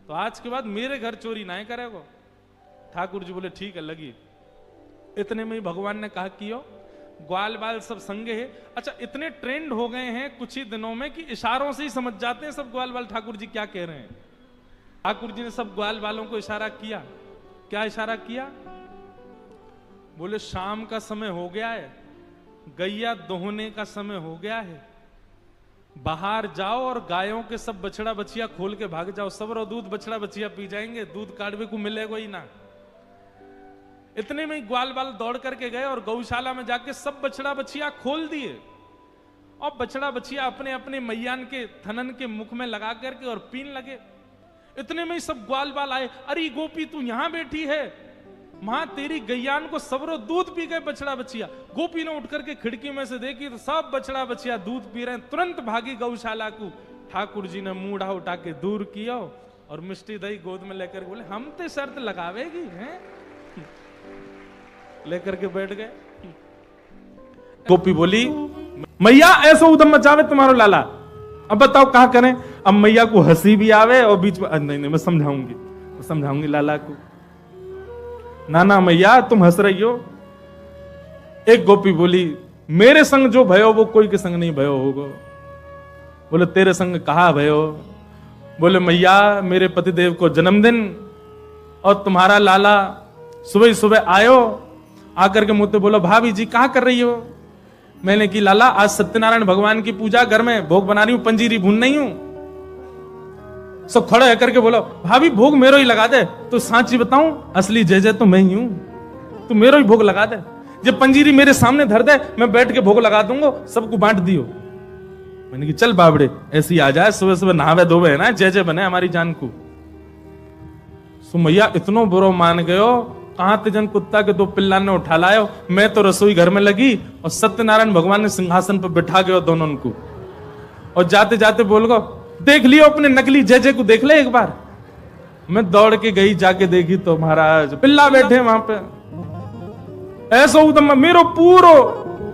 तो आज के बाद मेरे घर चोरी नहीं करेगो। ठाकुर जी बोले, ठीक है लगी। इतने में ही भगवान ने कहा कियो, ग्वाल बाल सब संगे है। अच्छा, इतने ट्रेंड हो गए हैं कुछ ही दिनों में कि इशारों से ही समझ जाते हैं सब ग्वाल बाल ठाकुर जी क्या कह रहे हैं। ठाकुर जी ने सब ग्वाल बालों को इशारा किया। क्या इशारा किया? बोले, शाम का समय हो गया है, गैया दोहने का समय हो गया है, बाहर जाओ और गायों के सब बछड़ा बछिया खोल के भाग जाओ, सब रो दूध बछड़ा बछिया पी जाएंगे, दूध काढ़वे को मिलेगा ही ना। इतने में ही ग्वाल बाल दौड़ करके गए और गौशाला में जाके सब बछड़ा बछिया खोल दिए, और बछड़ा बछिया अपने अपने मैयान के थनन के मुख में लगा करके और पीन लगे। इतने में ही सब ग्वाल बाल आए, अरे गोपी तू यहां बैठी है, मां तेरी गैयान को सबरो दूध पी गए बछड़ा बछिया। गोपी ने उठ करके खिड़की में से देखी तो सब बछड़ा बछिया दूध पी रहे हैं, तुरंत भागी गौशाला को। ठाकुर जी ने मूढ़ा उठा के दूर किया और मिष्टी दही गोद में लेकर बोले, हम ते शर्त लगावेगी हैं? लेकर के बैठ गए। गोपी बोली, मैया ऐसा उदम मचावे तुम्हारो लाला, अब बताओ कहा करें। अब मैया को हंसी भी आवे और बीच में नहीं नहीं मैं समझाऊंगी लाला को। ना मैया तुम हंस रही हो। एक गोपी बोली, मेरे संग जो भयो वो कोई के संग नहीं भयो होगा। बोले तेरे संग कहा भयो? बोले मैया मेरे पतिदेव को जन्मदिन और तुम्हारा लाला सुबह सुबह आयो, आकर के मुझसे बोलो भाभी जी कहा कर रही हो? मैंने की लाला आज सत्यनारायण भगवान की पूजा, घर में भोग बना रही हूं, पंजीरी भून नहीं हूं। सब खड़े होकर के बोलो भाभी भोग मेरो ही लगा दे। तो सांची बताऊं असली जय जय तो मैं ही हूं, तू मेरो ही भोग लगा दे। जब पंजीरी मेरे सामने धर दे मैं बैठ के भोग लगा दूंगा, सबको बांट दियो। मैंने की चल बाबड़े ऐसे ही आ जाए, सुबह सुबह नहावे धोवे है ना, जय जय बने हमारी जान को। सुमैया इतनो बुरो मान गयो, कहां ते जन कुत्ता के 2 पिल्ला ने उठा लायो। मैं तो रसोई घर में लगी और सत्यनारायण भगवान ने सिंहासन पर बिठा गयो दोनों को, और जाते जाते बोल गो देख लियो अपने नकली जय जय को, देख ले एक बार। मैं दौड़ के गई, जाके देखी तो महाराज पिल्ला बैठे वहां पे। ऐसा उदम मेरो पूरो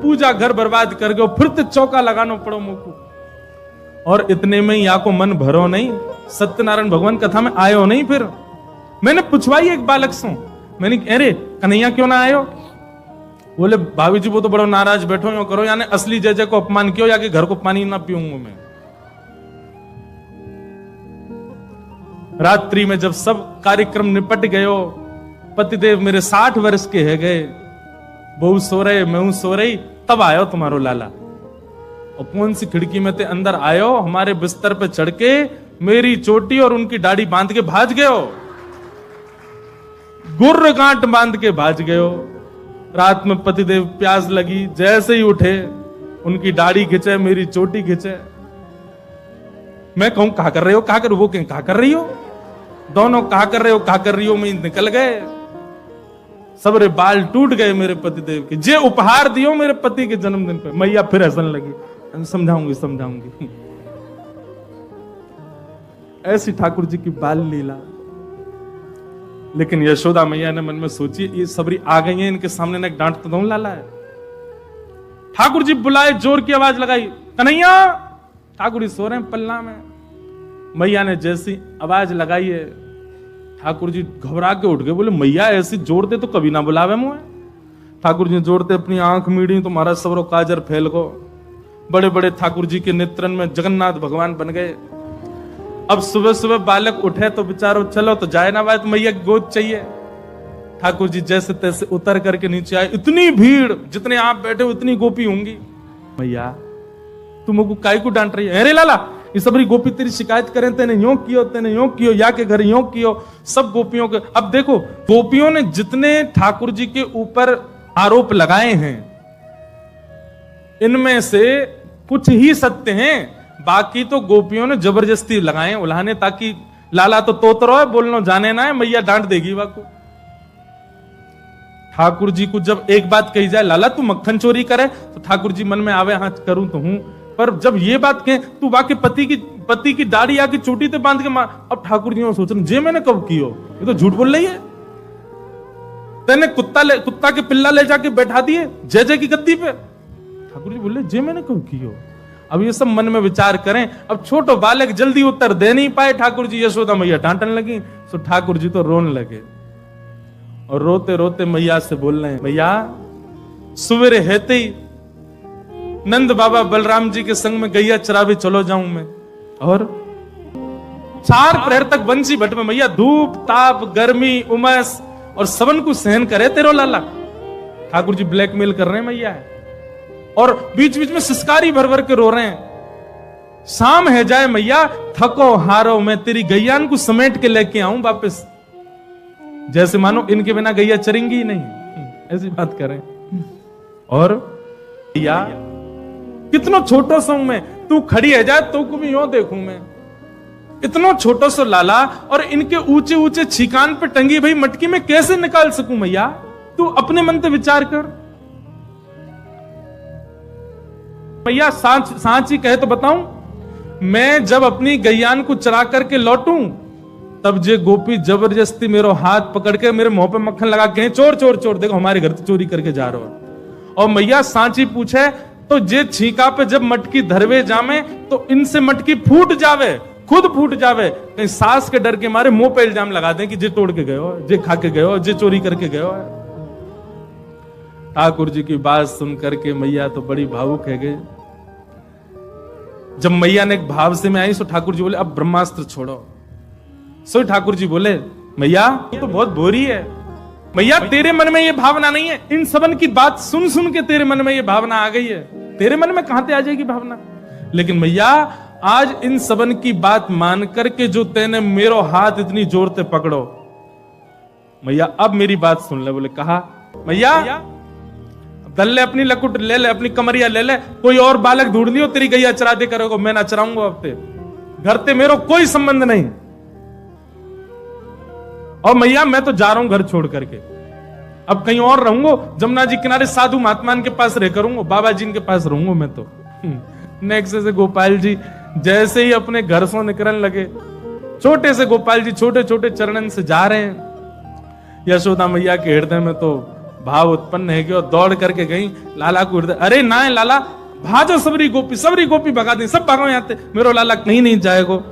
पूजा घर बर्बाद कर गयो, फिर तो चौका लगाना पड़ो मुझको। और इतने में या को मन भरो नहीं, सत्यनारायण भगवान कथा में आयो नहीं। फिर मैंने पूछवाई एक बालक से, मैंने अरे कन्हैया क्यों ना आयो? बोले भाभी जी वो तो बड़ो नाराज बैठो, यो करो यानी असली जय जय को अपमान कियो, या कि घर को पानी ना पीऊंगा मैं। रात्रि में जब सब कार्यक्रम निपट गयो, पतिदेव मेरे 60 वर्ष के है गए, बहू सो रहे मैं सो रही, तब आयो तुम्हारो लाला। और कौन सी खिड़की में ते अंदर आयो, हमारे बिस्तर पे चढ़ के मेरी चोटी और उनकी दाढ़ी बांध के भाज गयो, गुर्र गांठ बांध के भाज गयो। रात में पतिदेव प्यास लगी, जैसे ही उठे उनकी दाढ़ी खिंचे, मेरी चोटी खिंचे। मैं कहूं कहा कर रहे हो, कहा कर, वो कहा कर रही हो, दोनों कहा कर रहे हो, कहा कर रही हो में निकल गए। सबरे बाल टूट गए मेरे पतिदेव के, जे उपहार दियो मेरे पति के जन्मदिन पे। मैया फिर हंसने लगी, समझाऊंगी। ऐसी ठाकुर जी की बाल लीला। लेकिन यशोदा मैया ने मन में सोची ये सबरी आ गई है, इनके सामने ना डांट तो दूं लाला है। ठाकुर जी बुलाए, जोर की आवाज लगाई, कन्हैया। ठाकुर जी सो रहे हैं पल्ला में। मैया ने जैसी आवाज लगाई है, ठाकुर जी घबरा के उठ गए। बोले मैया ऐसी जोड़ते तो कभी ना बुलावे मुझे। ठाकुर जी जोड़ते अपनी आंख मीड़ी तो महाराज सबरो काजर फैल गो। बड़े बड़े ठाकुर जी के नेत्रन में जगन्नाथ भगवान बन गए। अब सुबह सुबह बालक उठे तो बेचारो चलो तो जाए ना, बात मैया गोद चाहिए। ठाकुर जी जैसे तैसे उतर करके नीचे आए। इतनी भीड़, जितने आप बैठे उतनी गोपी होंगी। मैया तुमको काय को डांट रही है? अरे लाला ये सबरी गोपी तेरी शिकायत करें, तेने यूं कियो, या के घर यूं कियो। सब गोपियों के, अब देखो गोपियों ने जितने ठाकुर जी के ऊपर आरोप लगाए हैं, इनमें से कुछ ही सत्य हैं, बाकी तो गोपियों ने जबरदस्ती लगाए उल्हाने, ताकि लाला तो तोतरो है, बोलनो जाने ना है, मैया डांट देगी वाको। ठाकुर जी को जब एक बात कही जाए, लाला तू मक्खन चोरी करे, तो ठाकुर जी मन में आवे हाँ करूं तो हूं, पर जब ये बात कहे तू वाके पति की दाढ़ी आके चोटी ते बांध के मार, अब ठाकुर जी सोच रहे जे मैंने कब कियो, ये तो झूठ बोल रही है। तेने कुत्ता के पिल्ला ले जाके बैठा दिए जय जय की गद्दी पे। ठाकुर जी बोले जे मैंने कब कियो। अब ये सब मन में विचार करें। अब छोटो बालक जल्दी उत्तर दे नहीं पाए। ठाकुर जी यशोदा मैया डांटने लगी, तो ठाकुर जी तो रोने लगे और रोते रोते मैया से बोल रहे हैं, मैया सवेरे हेते ही नंद बाबा बलराम जी के संग में गैया चरावे चलो जाऊं मैं, और 4 प्रहर तक बंसी भट्ट में मैया धूप ताप गर्मी उमस और सबन को सहन करे तेरो लाला। ठाकुर जी ब्लैकमेल कर रहे हैं मैया है, और बीच बीच में सिसकारी भर भर के रो रहे हैं। शाम है जाए मैया, थको हारो मैं तेरी गैयान को समेट के लेके आऊं वापस, जैसे मानो इनके बिना गैया चरेंगी ही नहीं, ऐसी बात करें। और या कितना छोटो सा हूं मैं, तू खड़ी है जाए तो को भी यूं देखूं मैं, इतना छोटो सा लाला, और इनके ऊंचे ऊंचे छिकान पे टंगी भाई मटकी में कैसे निकाल सकूं मैया, तू अपने मन से विचार कर। मैया सांच ही कहे तो बताऊं, मैं जब अपनी गैयान को चरा करके लौटूं, तब जे गोपी जबरदस्ती मेरो हाथ पकड़ के मेरे मुंह पे मक्खन लगा के चोर चोर चोर, देखो हमारे घर तो चोरी करके जा रहा हो, और मैया सांची पूछे तो जे छीका पे जब मटकी धरवे जामे तो इनसे मटकी फूट जावे, खुद फूट जावे, कहीं सास के डर के मारे मुंह पे इल्जाम लगा दें कि जे तोड़ के गए हो, जे खा के गए हो, जे चोरी करके गए हो। ठाकुर जी की बात सुन करके मैया तो बड़ी भावुक है गए। जब मैया ने एक भाव से में आई सो ठाकुर जी बोले अब ब्रह्मास्त्र छोड़ो। सो ठाकुर जी बोले मैया ये तो बहुत बोरी है, मैया तेरे मन में ये भावना नहीं है, इन सबन की बात सुन सुन के तेरे मन में ये भावना आ गई है, तेरे मन में कहां से आ जाएगी भावना। लेकिन मैया आज इन सबन की बात मान करके जो तेने मेरो हाथ इतनी जोर से पकड़ो, मैया अब मेरी बात सुन ले। बोले कहा मैया दल ले अपनी लकुट ले ले, अपनी कमरिया ले ले, कोई और बालक ढूंढ लियो, तेरी गैया चरा दे करोगे, मैं ना चराऊंगा अब ते, घर ते मेरो कोई संबंध नहीं। और मैया मैं तो जा रहा हूं घर छोड़ करके, अब कहीं और रहूंगा, जमुना जी किनारे साधु महात्मान के पास रह करूंगा, बाबा जी के पास रहूंगा मैं तो। नेक्स्ट से गोपाल जी जैसे ही अपने घर से निकलने लगे, छोटे से गोपाल जी छोटे छोटे चरणन से जा रहे हैं। यशोदा मैया के हृदय में तो भाव उत्पन्न है कि और दौड़ करके गई लाला को हृदय, अरे ना लाला भाजो सबरी गोपी भगा दी, सब भागो यहाँ मेरे लाला कहीं नहीं जाएगो।